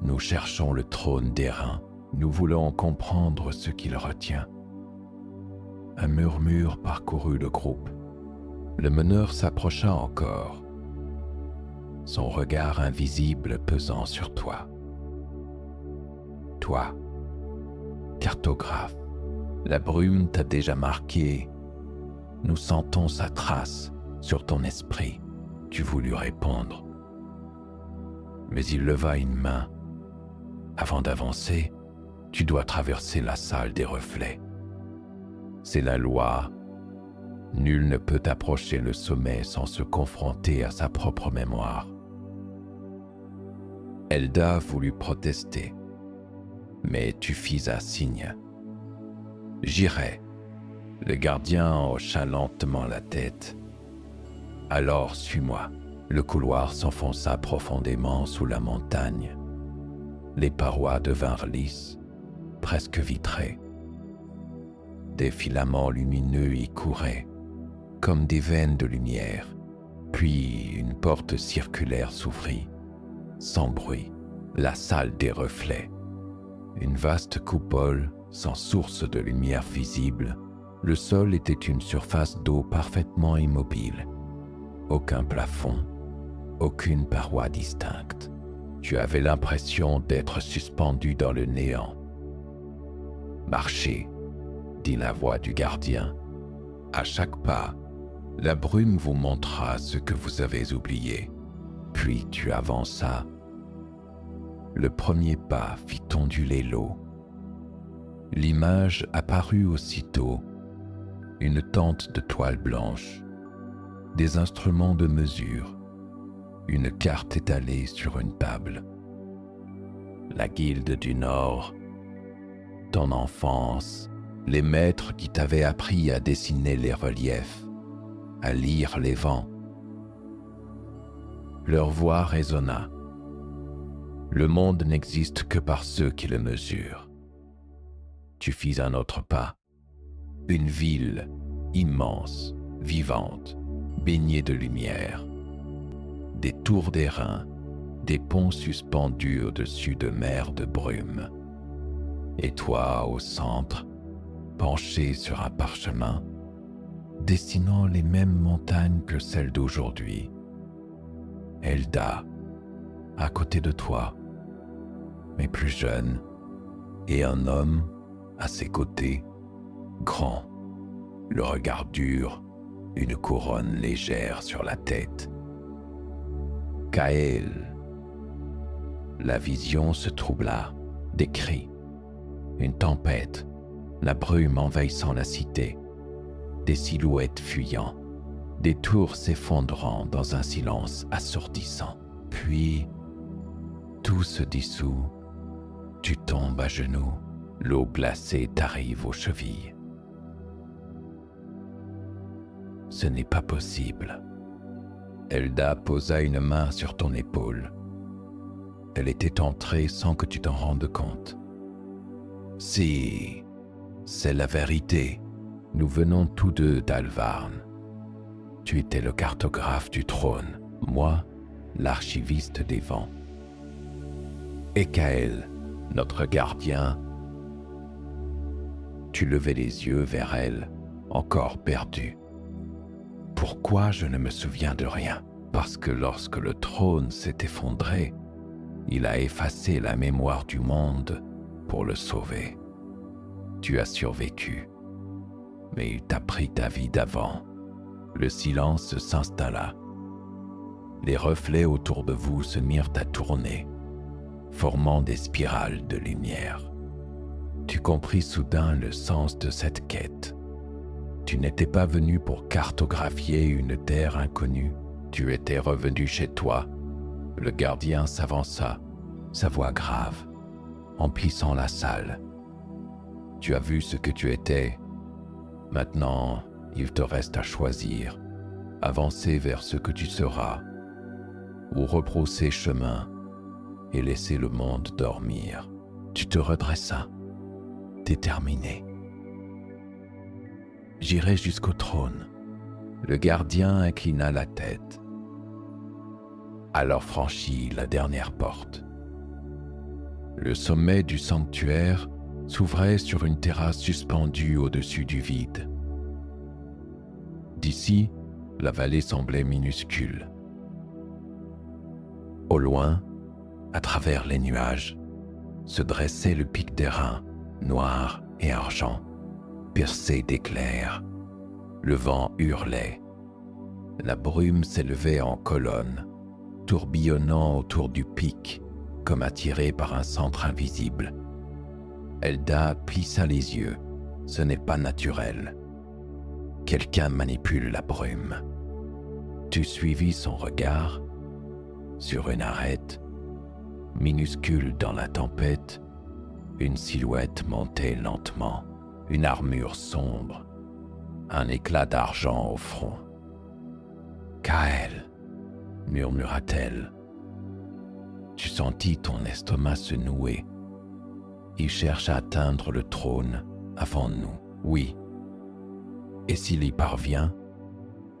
Nous cherchons le trône d'airain. Nous voulons comprendre ce qu'il retient. Un murmure parcourut le groupe. Le meneur s'approcha encore, son regard invisible pesant sur toi. Toi, cartographe, la brume t'a déjà marqué. Nous sentons sa trace sur ton esprit. Tu voulus répondre. Mais il leva une main. Avant d'avancer, tu dois traverser la salle des reflets. C'est la loi. Nul ne peut approcher le sommet sans se confronter à sa propre mémoire. Elda voulut protester, mais tu fis un signe. J'irai. Le gardien hocha lentement la tête. Alors suis-moi. Le couloir s'enfonça profondément sous la montagne. Les parois devinrent lisses, presque vitrées. Des filaments lumineux y couraient, comme des veines de lumière. Puis une porte circulaire s'ouvrit, sans bruit. La salle des reflets. Une vaste coupole, sans source de lumière visible. Le sol était une surface d'eau parfaitement immobile. Aucun plafond, aucune paroi distincte. Tu avais l'impression d'être suspendu dans le néant. Marchez, dit la voix du gardien. À chaque pas, la brume vous montra ce que vous avez oublié. Puis tu avanças. Le premier pas fit onduler l'eau. L'image apparut aussitôt. Une tente de toile blanche, des instruments de mesure, une carte étalée sur une table. La guilde du Nord, ton enfance, les maîtres qui t'avaient appris à dessiner les reliefs, à lire les vents. Leur voix résonna. Le monde n'existe que par ceux qui le mesurent. Tu fis un autre pas. Une ville immense, vivante, baignée de lumière. Des tours d'airain, des ponts suspendus au-dessus de mers de brume. Et toi, au centre, penché sur un parchemin, dessinant les mêmes montagnes que celles d'aujourd'hui. Elda, à côté de toi, mais plus jeune, et un homme à ses côtés, grand, le regard dur, une couronne légère sur la tête. Kael. La vision se troubla, des cris, une tempête, la brume envahissant la cité, des silhouettes fuyant, des tours s'effondrant dans un silence assourdissant. Puis, tout se dissout, tu tombes à genoux, l'eau glacée t'arrive aux chevilles. Ce n'est pas possible. Elda posa une main sur ton épaule. Elle était entrée sans que tu t'en rendes compte. Si, c'est la vérité. Nous venons tous deux d'Alvarn. Tu étais le cartographe du trône, moi, l'archiviste des vents. Et Kael, notre gardien. Tu levais les yeux vers elle, encore perdu. Pourquoi je ne me souviens de rien? Parce que lorsque le trône s'est effondré, il a effacé la mémoire du monde pour le sauver. Tu as survécu, mais il t'a pris ta vie d'avant. Le silence s'installa. Les reflets autour de vous se mirent à tourner, formant des spirales de lumière. Tu compris soudain le sens de cette quête. Tu n'étais pas venu pour cartographier une terre inconnue. Tu étais revenu chez toi. Le gardien s'avança, sa voix grave, emplissant la salle. Tu as vu ce que tu étais. Maintenant, il te reste à choisir. Avancer vers ce que tu seras, ou rebrousser chemin et laisser le monde dormir. Tu te redressas, déterminé. J'irai jusqu'au trône. Le gardien inclina la tête. Alors franchis la dernière porte. Le sommet du sanctuaire s'ouvrait sur une terrasse suspendue au-dessus du vide. D'ici, la vallée semblait minuscule. Au loin, à travers les nuages, se dressait le pic d'airain, noir et argent, percé d'éclairs. Le vent hurlait. La brume s'élevait en colonne, tourbillonnant autour du pic, comme attirée par un centre invisible. Elda plissa les yeux. Ce n'est pas naturel. Quelqu'un manipule la brume. Tu suivis son regard. Sur une arête, minuscule dans la tempête, une silhouette montait lentement, une armure sombre, un éclat d'argent au front. « Kael » murmura-t-elle. Tu sentis ton estomac se nouer. Il cherche à atteindre le trône avant nous, oui. Et s'il y parvient,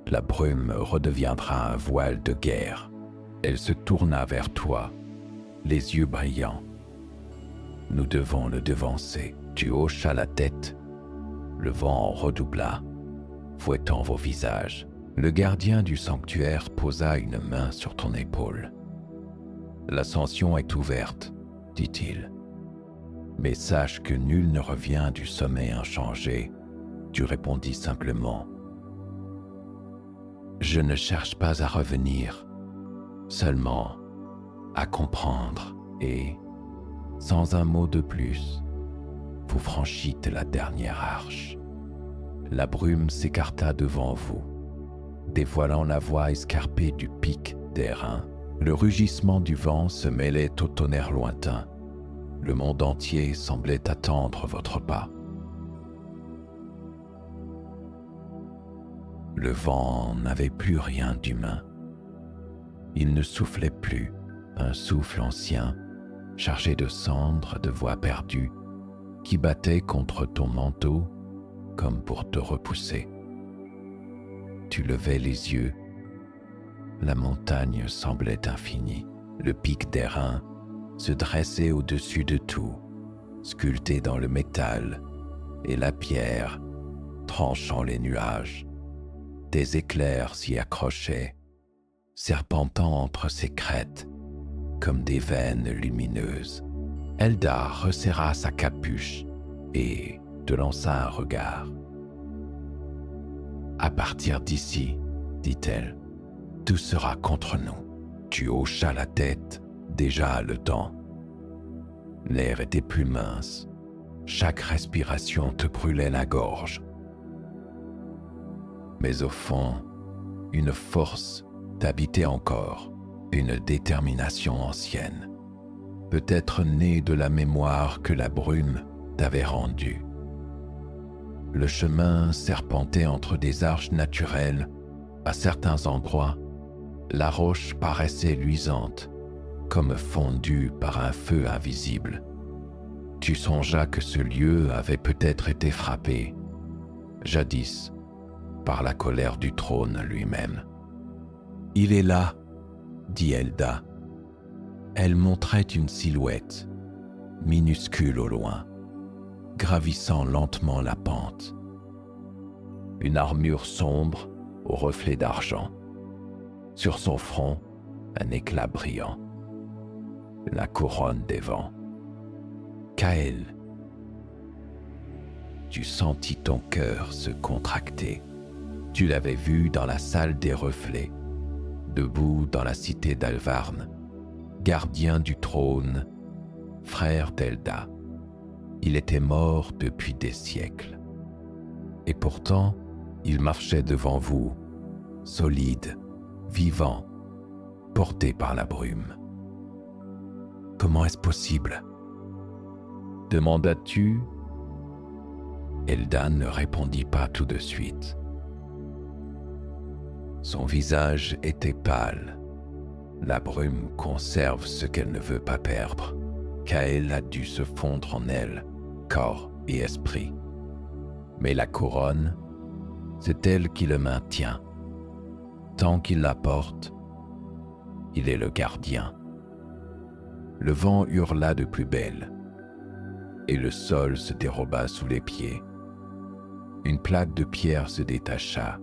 la brume redeviendra un voile de guerre. Elle se tourna vers toi, les yeux brillants. Nous devons le devancer. Tu hochas la tête. Le vent redoubla, fouettant vos visages. Le gardien du sanctuaire posa une main sur ton épaule. L'ascension est ouverte, dit-il. Mais sache que nul ne revient du sommet inchangé. Tu répondis simplement. Je ne cherche pas à revenir, seulement à comprendre et, sans un mot de plus, vous franchîtes la dernière arche. La brume s'écarta devant vous, dévoilant la voie escarpée du pic d'airain. Le rugissement du vent se mêlait au tonnerre lointain. Le monde entier semblait attendre votre pas. Le vent n'avait plus rien d'humain. Il ne soufflait plus, un souffle ancien, chargé de cendres, de voix perdues, qui battait contre ton manteau comme pour te repousser. Tu levais les yeux. La montagne semblait infinie. Le pic d'airain se dressait au-dessus de tout, sculpté dans le métal, et la pierre, tranchant les nuages. Des éclairs s'y accrochaient, serpentant entre ses crêtes, comme des veines lumineuses. Elda resserra sa capuche et te lança un regard. « À partir d'ici, dit-elle, tout sera contre nous. » Tu hochas la tête, déjà haletant. L'air était plus mince. Chaque respiration te brûlait la gorge. Mais au fond, une force t'habitait encore, une détermination ancienne, peut-être née de la mémoire que la brume t'avait rendue. Le chemin serpentait entre des arches naturelles. À certains endroits, la roche paraissait luisante, comme fondue par un feu invisible. Tu songeas que ce lieu avait peut-être été frappé, jadis, par la colère du trône lui-même. « Il est là, » dit Elda. Elle montrait une silhouette, minuscule au loin, gravissant lentement la pente. Une armure sombre aux reflets d'argent. Sur son front, un éclat brillant. La couronne des vents. Kael. Tu sentis ton cœur se contracter. Tu l'avais vu dans la salle des reflets, debout dans la cité d'Alvarn, gardien du trône, frère d'Elda. Il était mort depuis des siècles. Et pourtant, Il marchait devant vous, solide, vivant, porté par la brume. « Comment est-ce possible » demandas-tu. Elda ne répondit pas tout de suite. Son visage était pâle. La brume conserve ce qu'elle ne veut pas perdre. Kael a dû se fondre en elle, corps et esprit. Mais la couronne, c'est elle qui le maintient. Tant qu'il la porte, il est le gardien. Le vent hurla de plus belle, et le sol se déroba sous les pieds. Une plaque de pierre se détacha,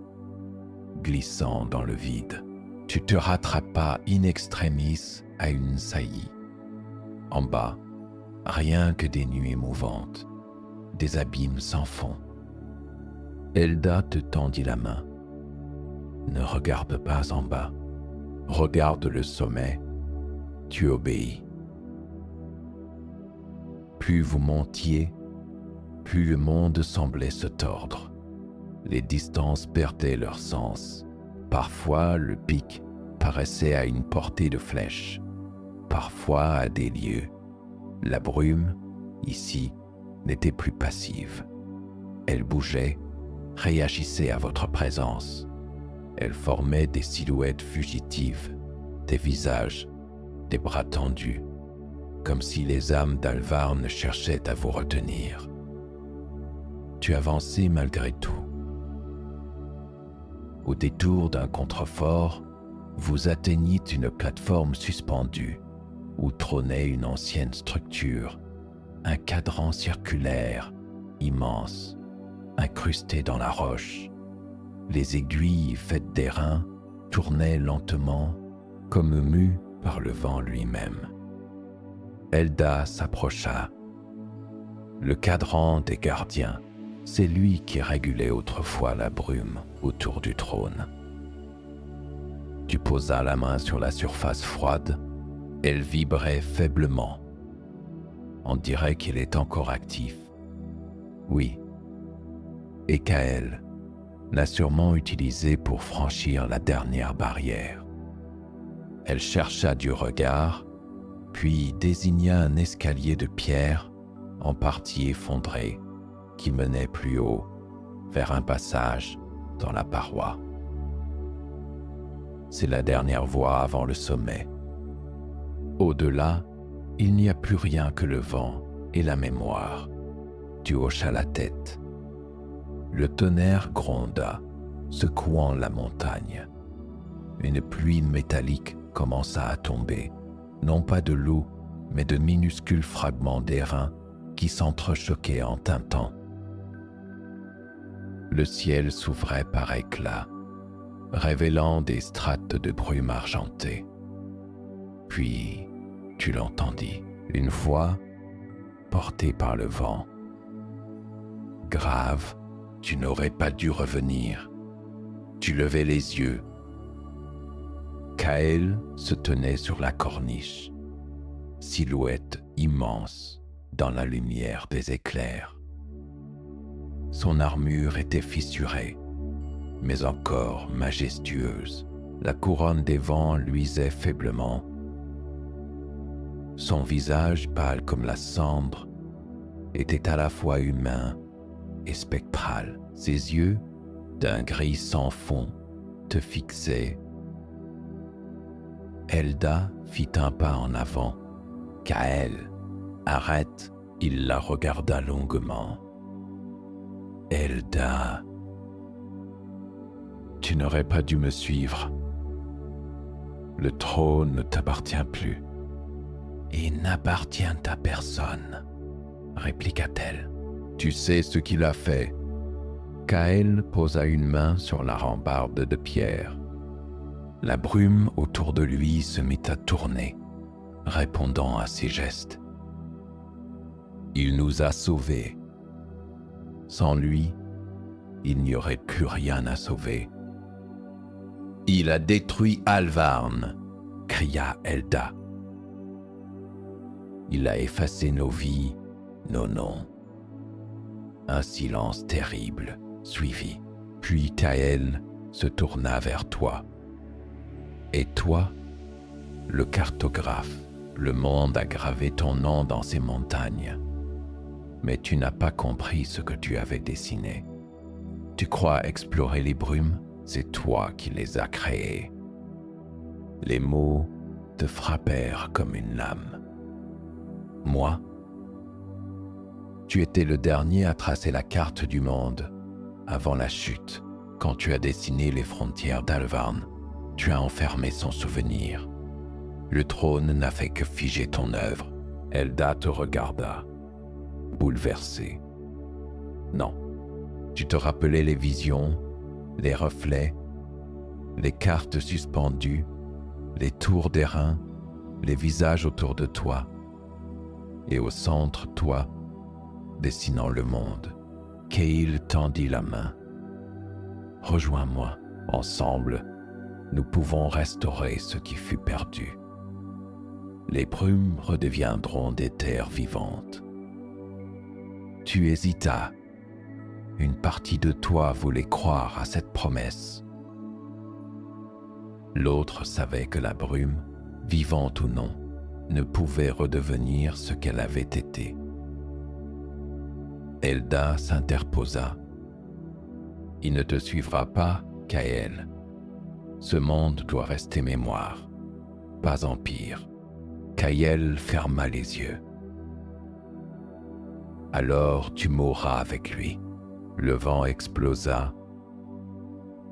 glissant dans le vide. Tu te rattrapas in extremis à une saillie. En bas, rien que des nuées mouvantes, des abîmes sans fond. Elda te tendit la main. Ne regarde pas en bas, regarde le sommet, tu obéis. Plus vous montiez, plus le monde semblait se tordre. Les distances perdaient leur sens. Parfois, le pic paraissait à une portée de flèche, parfois à des lieues. La brume, ici, n'était plus passive. Elle bougeait, réagissait à votre présence. Elle formait des silhouettes fugitives, des visages, des bras tendus, comme si les âmes d'Alvarn cherchaient à vous retenir. Tu avançais malgré tout. Au détour d'un contrefort, vous atteignîtes une plateforme suspendue où trônait une ancienne structure, un cadran circulaire, immense, incrusté dans la roche. Les aiguilles faites d'airain tournaient lentement, comme mues par le vent lui-même. Elda s'approcha. Le cadran des gardiens, c'est lui qui régulait autrefois la brume autour du trône. Tu posas la main sur la surface froide, elle vibrait faiblement. On dirait qu'il est encore actif. Oui. Et Kael l'a sûrement utilisé pour franchir la dernière barrière. Elle chercha du regard, puis désigna un escalier de pierre en partie effondré qui menait plus haut, vers un passage dans la paroi. C'est la dernière voie avant le sommet. Au-delà, il n'y a plus rien que le vent et la mémoire. Tu hochas la tête. Le tonnerre gronda, secouant la montagne. Une pluie métallique commença à tomber, non pas de l'eau, mais de minuscules fragments d'airain qui s'entrechoquaient en tintant. Le ciel s'ouvrait par éclats, révélant des strates de brume argentée. Puis, tu l'entendis, une voix portée par le vent. Grave, tu n'aurais pas dû revenir. Tu levais les yeux. Kael se tenait sur la corniche, silhouette immense dans la lumière des éclairs. Son armure était fissurée, mais encore majestueuse. La couronne des vents luisait faiblement. Son visage, pâle comme la cendre, était à la fois humain et spectral. Ses yeux, d'un gris sans fond, te fixaient. Elda fit un pas en avant. « Kael, arrête !» Il la regarda longuement. « Elda, tu n'aurais pas dû me suivre. Le trône ne t'appartient plus. » « Il n'appartient à personne, » répliqua-t-elle. « Tu sais ce qu'il a fait. » Kael posa une main sur la rambarde de pierre. La brume autour de lui se mit à tourner, répondant à ses gestes. Il nous a sauvés. Sans lui, il n'y aurait plus rien à sauver. Il a détruit Alvarn, cria Elda. Il a effacé nos vies, nos noms. Un silence terrible suivit. Puis Kael se tourna vers toi. Et toi, le cartographe, le monde a gravé ton nom dans ces montagnes. Mais tu n'as pas compris ce que tu avais dessiné. Tu crois explorer les brumes? C'est toi qui les as créées. Les mots te frappèrent comme une lame. Moi? Tu étais le dernier à tracer la carte du monde. Avant la chute, quand tu as dessiné les frontières d'Alvarn, tu as enfermé son souvenir. Le trône n'a fait que figer ton œuvre. Elda te regarda, bouleversé. Non, tu te rappelais les visions, les reflets, les cartes suspendues, les tours d'airain, les visages autour de toi. Et au centre, toi, dessinant le monde. Kael tendit la main. Rejoins-moi, ensemble, nous pouvons restaurer ce qui fut perdu. Les brumes redeviendront des terres vivantes. Tu hésitas. Une partie de toi voulait croire à cette promesse. L'autre savait que la brume, vivante ou non, ne pouvait redevenir ce qu'elle avait été. Elda s'interposa. Il ne te suivra pas, Kael. Ce monde doit rester mémoire, pas empire. Kael ferma les yeux. Alors tu mourras avec lui. Le vent explosa.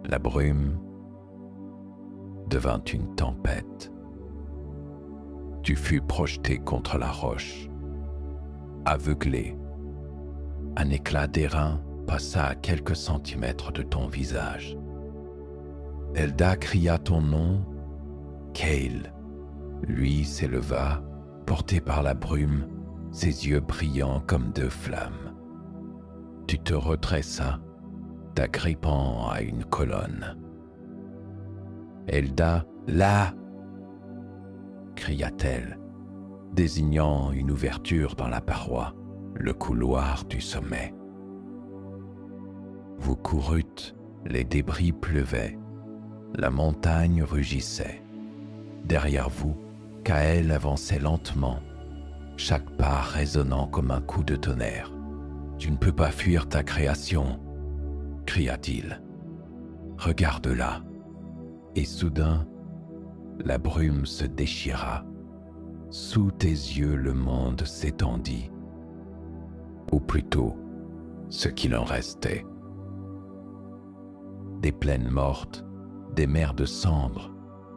La brume devint une tempête. Tu fus projeté contre la roche. Aveuglé, un éclat d'airain passa à quelques centimètres de ton visage. Elda cria ton nom, Kael. Lui s'éleva, porté par la brume, ses yeux brillants comme deux flammes. Tu te redressas, t'agrippant à une colonne. Elda, là! Cria-t-elle, désignant une ouverture dans la paroi, le couloir du sommet. Vous courûtes, les débris pleuvaient, la montagne rugissait. Derrière vous, Kael avançait lentement, chaque pas résonnant comme un coup de tonnerre. « Tu ne peux pas fuir ta création !» cria-t-il. « Regarde-la !» Et soudain, la brume se déchira. Sous tes yeux, le monde s'étendit. Ou plutôt, ce qu'il en restait. Des plaines mortes, des mers de cendres,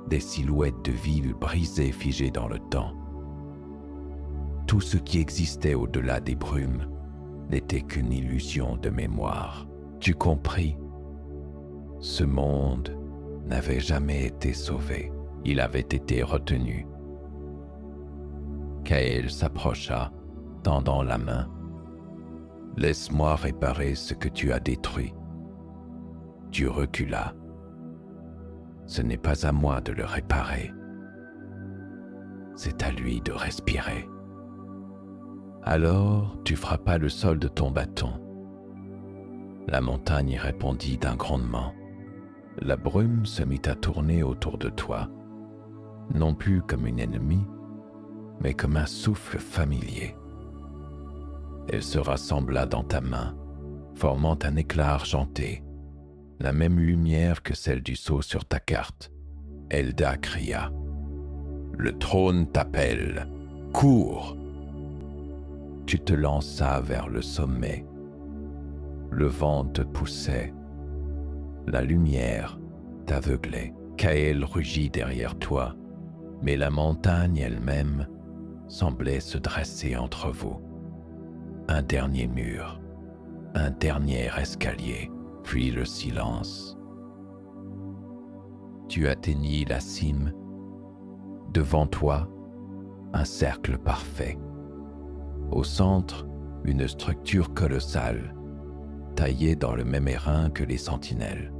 des silhouettes de villes brisées figées dans le temps. Tout ce qui existait au-delà des brumes n'était qu'une illusion de mémoire. Tu compris? Ce monde n'avait jamais été sauvé. Il avait été retenu. Kael s'approcha, tendant la main. « Laisse-moi réparer ce que tu as détruit. » Tu reculas. « Ce n'est pas à moi de le réparer. C'est à lui de respirer. » Alors tu frappas le sol de ton bâton. La montagne répondit d'un grondement. La brume se mit à tourner autour de toi, non plus comme une ennemie, mais comme un souffle familier. Elle se rassembla dans ta main, formant un éclat argenté, la même lumière que celle du sceau sur ta carte. Elda cria. « Le trône t'appelle, cours !» Tu te lanças vers le sommet. Le vent te poussait. La lumière t'aveuglait. Kael rugit derrière toi, mais la montagne elle-même semblait se dresser entre vous. Un dernier mur, un dernier escalier, puis le silence. Tu atteignis la cime. Devant toi, un cercle parfait. Au centre, une structure colossale, taillée dans le même airain que les sentinelles.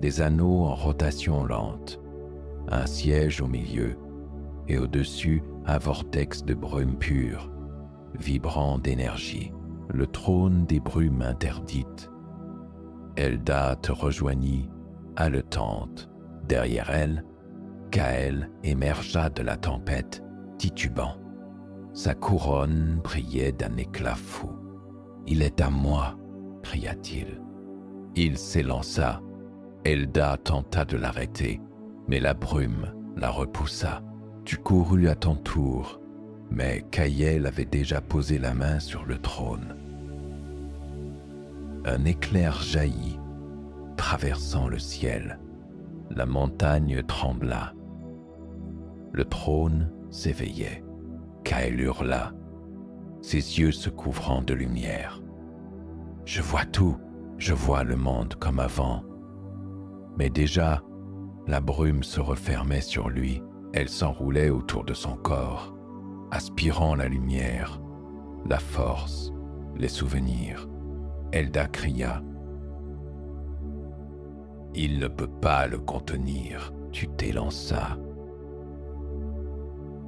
Des anneaux en rotation lente, un siège au milieu, et au-dessus, un vortex de brume pure, vibrant d'énergie, le trône des brumes interdites. Elda te rejoignit, haletante. Derrière elle, Kael émergea de la tempête, titubant. Sa couronne brillait d'un éclat fou. « Il est à moi !» cria-t-il. Il s'élança. Elda tenta de l'arrêter, mais la brume la repoussa. Tu courus à ton tour, mais Kael avait déjà posé la main sur le trône. Un éclair jaillit, traversant le ciel. La montagne trembla. Le trône s'éveillait. Kael hurla, ses yeux se couvrant de lumière. « Je vois tout, je vois le monde comme avant. » Mais déjà, la brume se refermait sur lui. Elle s'enroulait autour de son corps, aspirant la lumière, la force, les souvenirs. Elda cria. « Il ne peut pas le contenir. » Tu t'élanças.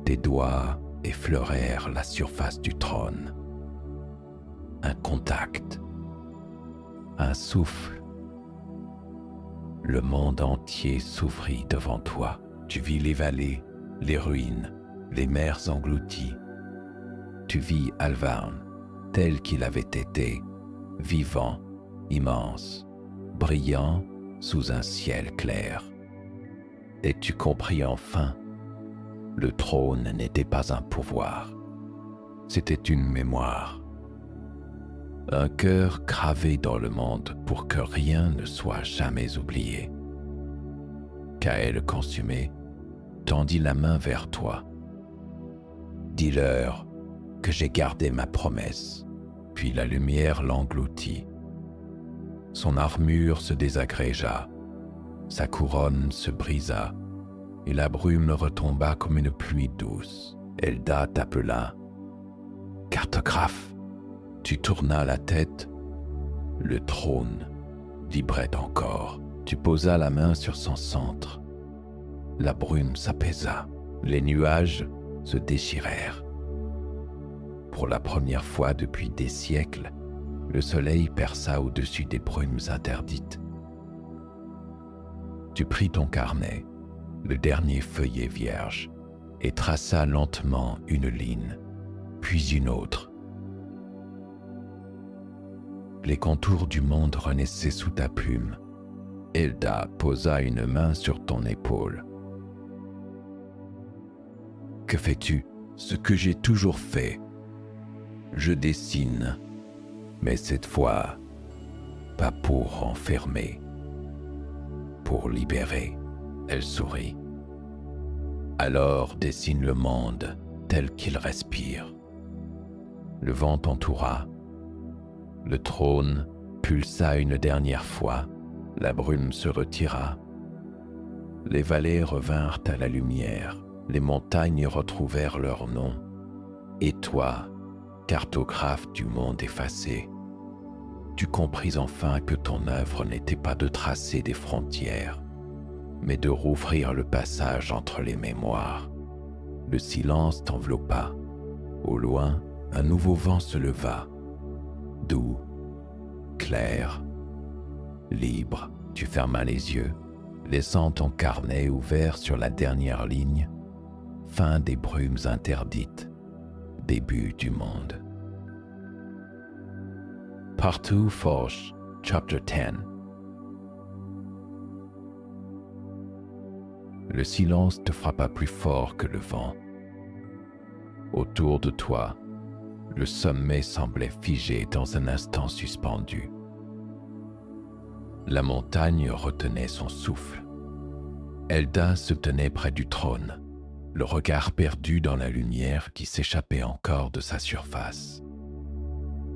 Tes doigts effleurèrent la surface du trône. Un contact, un souffle. Le monde entier s'ouvrit devant toi. Tu vis les vallées, les ruines, les mers englouties. Tu vis Alvheim tel qu'il avait été, vivant, immense, brillant sous un ciel clair. Et tu compris enfin, le trône n'était pas un pouvoir, c'était une mémoire. Un cœur gravé dans le monde pour que rien ne soit jamais oublié. Kael consumé tendit la main vers toi. Dis-leur que j'ai gardé ma promesse, puis la lumière l'engloutit. Son armure se désagrégea, sa couronne se brisa, et la brume retomba comme une pluie douce. Elda t'appela. « Cartographe !» Tu tournas la tête. Le trône vibrait encore. Tu posas la main sur son centre. La brume s'apaisa. Les nuages se déchirèrent. Pour la première fois depuis des siècles, le soleil perça au-dessus des brumes interdites. Tu pris ton carnet, le dernier feuillet vierge, et traça lentement une ligne, puis une autre. Les contours du monde renaissaient sous ta plume. Elda posa une main sur ton épaule. « Que fais-tu? Ce que j'ai toujours fait. Je dessine, mais cette fois, pas pour enfermer, pour libérer. » Elle sourit. « Alors dessine le monde tel qu'il respire. » Le vent t'entoura. Le trône pulsa une dernière fois. La brume se retira. Les vallées revinrent à la lumière. Les montagnes retrouvèrent leur nom. Et toi, cartographe du monde effacé, tu compris enfin que ton œuvre n'était pas de tracer des frontières, mais de rouvrir le passage entre les mémoires. Le silence t'enveloppa. Au loin, un nouveau vent se leva. Doux, clair, libre, tu fermas les yeux, laissant ton carnet ouvert sur la dernière ligne. Fin des brumes interdites, début du monde. Partout Foch, Chapter 10. Le silence te frappa plus fort que le vent. Autour de toi, le sommet semblait figé dans un instant suspendu. La montagne retenait son souffle. Elda se tenait près du trône, le regard perdu dans la lumière qui s'échappait encore de sa surface.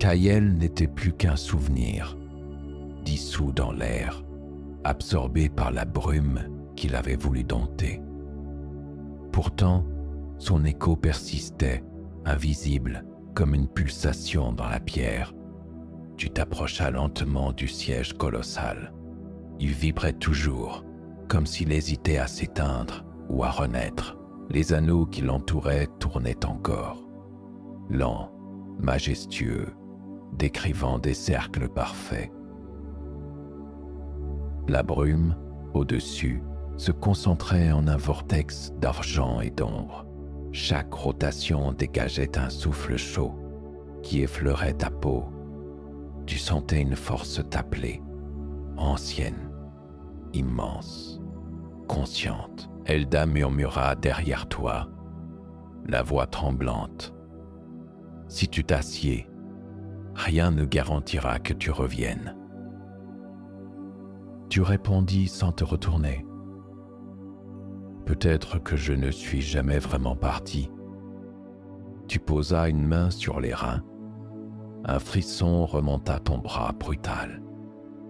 Kael n'était plus qu'un souvenir, dissous dans l'air, absorbé par la brume qu'il avait voulu dompter. Pourtant, son écho persistait, invisible, comme une pulsation dans la pierre. Tu t'approchas lentement du siège colossal. Il vibrait toujours, comme s'il hésitait à s'éteindre ou à renaître. Les anneaux qui l'entouraient tournaient encore. Lents, majestueux, décrivant des cercles parfaits. La brume, au-dessus, se concentrait en un vortex d'argent et d'ombre. Chaque rotation dégageait un souffle chaud qui effleurait ta peau. Tu sentais une force t'appeler, ancienne, immense, consciente. Elda murmura derrière toi, la voix tremblante. Si tu t'assieds, rien ne garantira que tu reviennes. Tu répondis sans te retourner. Peut-être que je ne suis jamais vraiment parti. Tu posas une main sur les reins. Un frisson remonta ton bras brutal,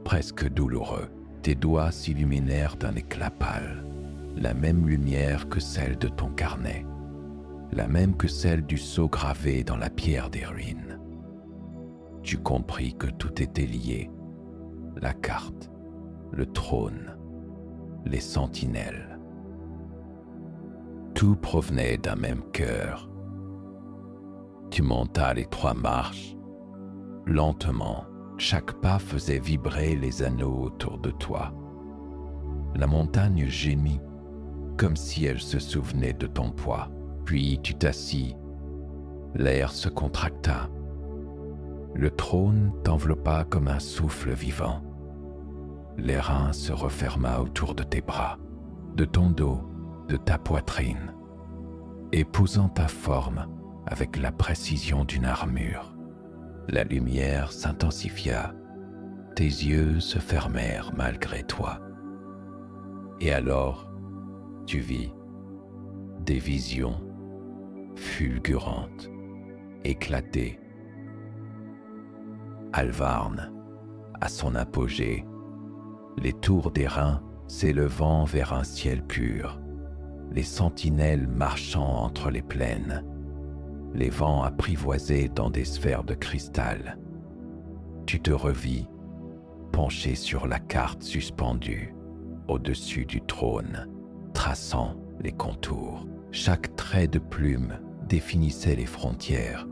presque douloureux. Tes doigts s'illuminèrent d'un éclat pâle, la même lumière que celle de ton carnet, la même que celle du sceau gravé dans la pierre des ruines. Tu compris que tout était lié, la carte, le trône, les sentinelles. Tout provenait d'un même cœur. Tu montas les 3 marches. Lentement, chaque pas faisait vibrer les anneaux autour de toi. La montagne gémit, comme si elle se souvenait de ton poids. Puis tu t'assis. L'air se contracta. Le trône t'enveloppa comme un souffle vivant. L'airain se referma autour de tes bras, de ton dos, de ta poitrine, épousant ta forme avec la précision d'une armure. La lumière s'intensifia, tes yeux se fermèrent malgré toi. Et alors, tu vis des visions fulgurantes, éclatées. Alvarn, à son apogée, les tours d'airain s'élevant vers un ciel pur, les sentinelles marchant entre les plaines, les vents apprivoisés dans des sphères de cristal. Tu te revis, penché sur la carte suspendue, au-dessus du trône, traçant les contours. Chaque trait de plume définissait les frontières.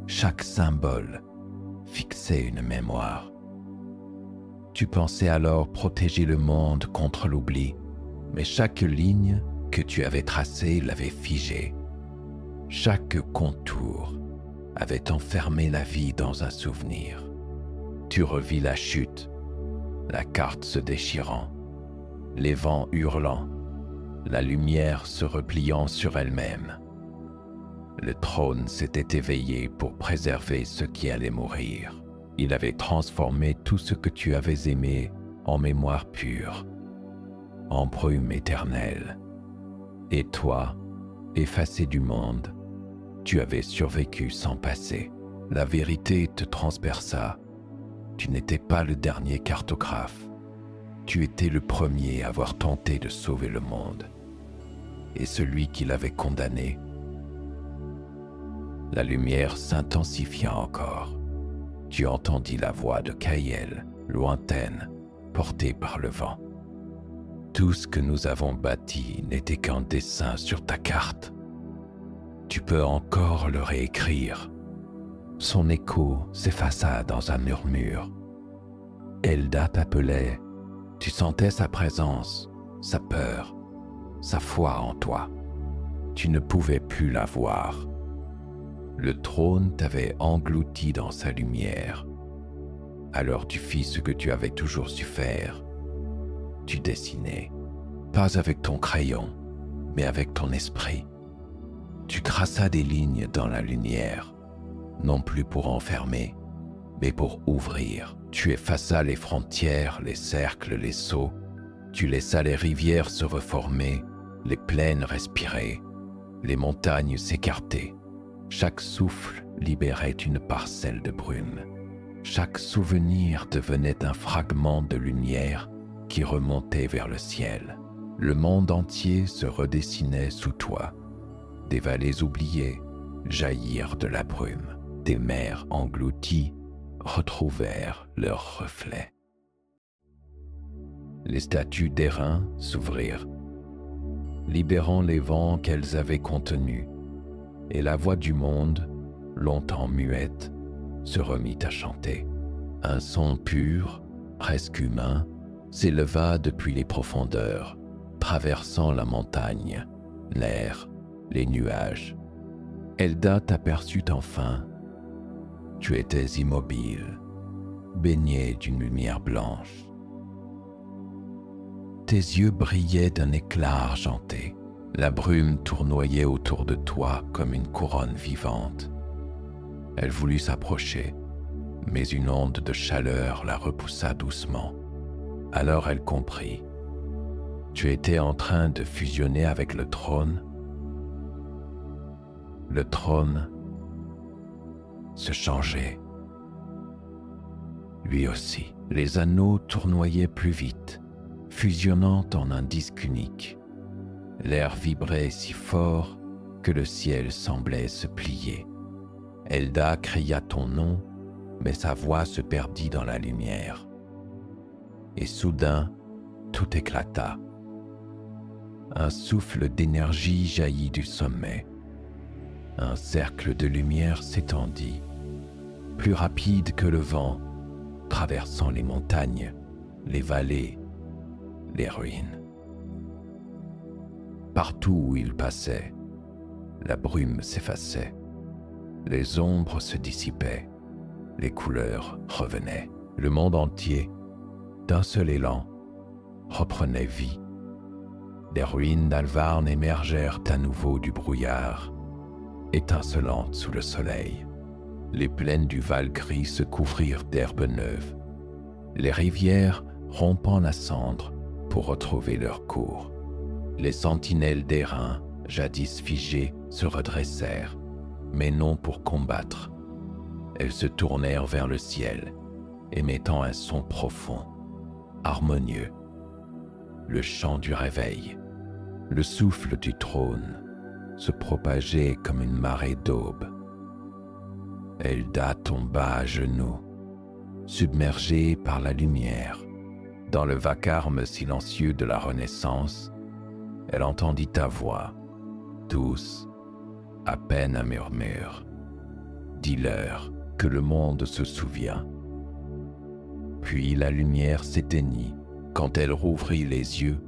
Chaque symbole fixait une mémoire. Tu pensais alors protéger le monde contre l'oubli, mais chaque ligne que tu avais tracée l'avait figé. Chaque contour avait enfermé la vie dans un souvenir. Tu revis la chute, la carte se déchirant, les vents hurlant, la lumière se repliant sur elle-même. Le trône s'était éveillé pour préserver ceux qui allaient mourir. Il avait transformé tout ce que tu avais aimé en mémoire pure, en brume éternelle. Et toi, effacé du monde, tu avais survécu sans passé. La vérité te transperça. Tu n'étais pas le dernier cartographe. Tu étais le premier à avoir tenté de sauver le monde. Et celui qui l'avait condamné. La lumière s'intensifia encore. Tu entendis la voix de Kael, lointaine, portée par le vent. Tout ce que nous avons bâti n'était qu'un dessin sur ta carte. Tu peux encore le réécrire. Son écho s'effaça dans un murmure. Elda t'appelait. Tu sentais sa présence, sa peur, sa foi en toi. Tu ne pouvais plus la voir. Le trône t'avait englouti dans sa lumière. Alors tu fis ce que tu avais toujours su faire. Tu dessinais, pas avec ton crayon, mais avec ton esprit. Tu traças des lignes dans la lumière, non plus pour enfermer, mais pour ouvrir. Tu effaças les frontières, les cercles, les sceaux. Tu laissas les rivières se reformer, les plaines respirer, les montagnes s'écarter. Chaque souffle libérait une parcelle de brume. Chaque souvenir devenait un fragment de lumière qui remontait vers le ciel. Le monde entier se redessinait sous toi. Des vallées oubliées jaillirent de la brume. Des mers englouties retrouvèrent leurs reflets. Les statues d'airain s'ouvrirent, libérant les vents qu'elles avaient contenus, et la voix du monde, longtemps muette, se remit à chanter. Un son pur, presque humain, s'éleva depuis les profondeurs, traversant la montagne, l'air, les nuages. Elda t'aperçut enfin. Tu étais immobile, baigné d'une lumière blanche. Tes yeux brillaient d'un éclat argenté. La brume tournoyait autour de toi comme une couronne vivante. Elle voulut s'approcher, mais une onde de chaleur la repoussa doucement. Alors elle comprit. Tu étais en train de fusionner avec le trône. Le trône se changeait. Lui aussi, les anneaux tournoyaient plus vite, fusionnant en un disque unique. L'air vibrait si fort que le ciel semblait se plier. Elda cria ton nom, mais sa voix se perdit dans la lumière. Et soudain, tout éclata. Un souffle d'énergie jaillit du sommet. Un cercle de lumière s'étendit, plus rapide que le vent, traversant les montagnes, les vallées, les ruines. Partout où il passait, la brume s'effaçait, les ombres se dissipaient, les couleurs revenaient. Le monde entier, d'un seul élan, reprenait vie. Les ruines d'Alvarn émergèrent à nouveau du brouillard, étincelantes sous le soleil. Les plaines du Val-Gris se couvrirent d'herbes neuves, les rivières rompant la cendre pour retrouver leur cours. Les sentinelles d'airain, jadis figées, se redressèrent, mais non pour combattre. Elles se tournèrent vers le ciel, émettant un son profond, harmonieux. Le chant du réveil, le souffle du trône, se propageait comme une marée d'aube. Elda tomba à genoux, submergée par la lumière. Dans le vacarme silencieux de la Renaissance, elle entendit ta voix, douce, à peine un murmure. Dis-leur que le monde se souvient. Puis la lumière s'éteignit. Quand elle rouvrit les yeux,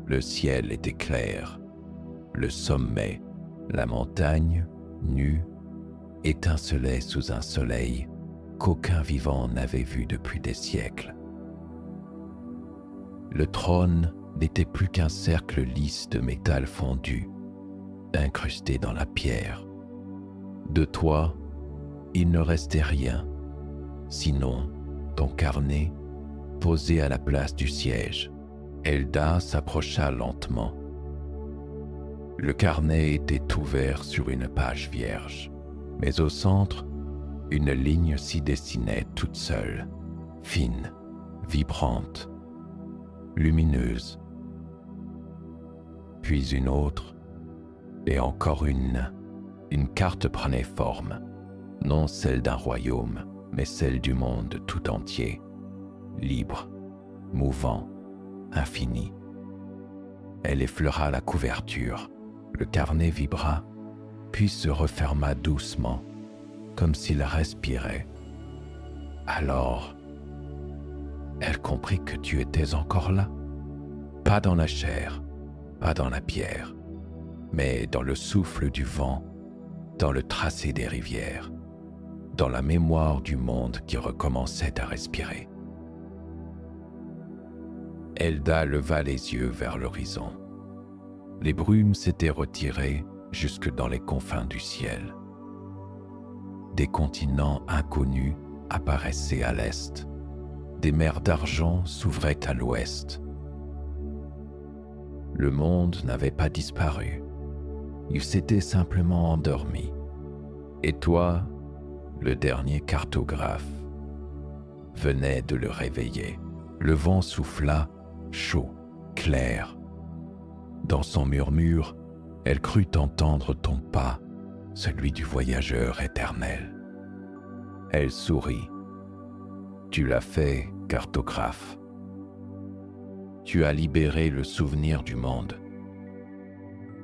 le ciel était clair. Le sommet, la montagne, nue, étincelait sous un soleil qu'aucun vivant n'avait vu depuis des siècles. Le trône n'était plus qu'un cercle lisse de métal fondu, incrusté dans la pierre. De toi, il ne restait rien, sinon ton carnet posé à la place du siège. Elda s'approcha lentement. Le carnet était ouvert sur une page vierge, mais au centre, une ligne s'y dessinait toute seule, fine, vibrante, lumineuse. Puis une autre, et encore une carte prenait forme, non celle d'un royaume, mais celle du monde tout entier, libre, mouvant, infini. Elle effleura la couverture, le carnet vibra, puis se referma doucement, comme s'il respirait. Alors, elle comprit que tu étais encore là, pas dans la chair, pas dans la pierre, mais dans le souffle du vent, dans le tracé des rivières, dans la mémoire du monde qui recommençait à respirer. Elda leva les yeux vers l'horizon. Les brumes s'étaient retirées jusque dans les confins du ciel. Des continents inconnus apparaissaient à l'est. Des mers d'argent s'ouvraient à l'ouest. Le monde n'avait pas disparu. Il s'était simplement endormi. Et toi, le dernier cartographe, venais de le réveiller. Le vent souffla, chaud, clair. Dans son murmure, elle crut entendre ton pas, celui du voyageur éternel. Elle sourit. Tu l'as fait, cartographe. Tu as libéré le souvenir du monde.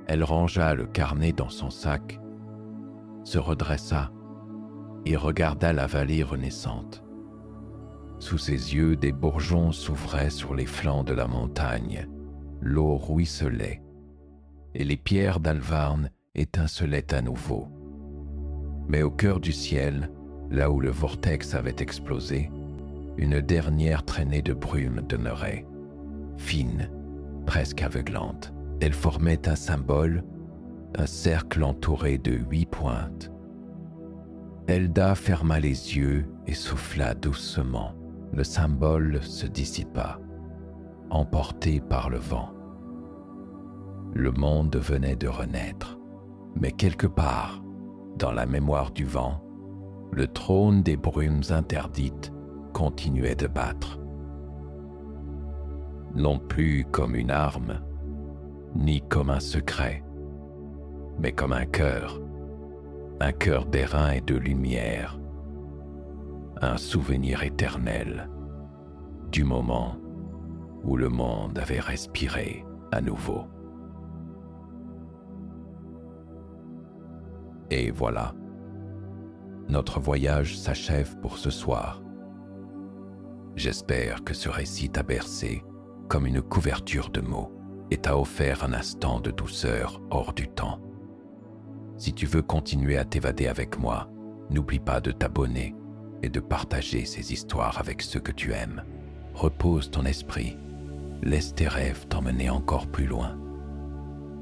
Elle rangea le carnet dans son sac, se redressa et regarda la vallée renaissante. Sous ses yeux, des bourgeons s'ouvraient sur les flancs de la montagne. L'eau ruisselait, et les pierres d'Alvarn étincelaient à nouveau. Mais au cœur du ciel, là où le vortex avait explosé, une dernière traînée de brume demeurait, fine, presque aveuglante. Elle formait un symbole, un cercle entouré de 8 pointes. Elda ferma les yeux et souffla doucement. Le symbole se dissipa, emporté par le vent. Le monde venait de renaître, mais quelque part, dans la mémoire du vent, le trône des brumes interdites continuait de battre. Non plus comme une arme, ni comme un secret, mais comme un cœur d'airain et de lumière, un souvenir éternel du moment où le monde avait respiré à nouveau. Et voilà, notre voyage s'achève pour ce soir. J'espère que ce récit t'a bercé comme une couverture de mots et t'a offert un instant de douceur hors du temps. Si tu veux continuer à t'évader avec moi, n'oublie pas de t'abonner et de partager ces histoires avec ceux que tu aimes. Repose ton esprit, laisse tes rêves t'emmener encore plus loin.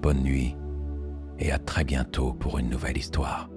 Bonne nuit et à très bientôt pour une nouvelle histoire.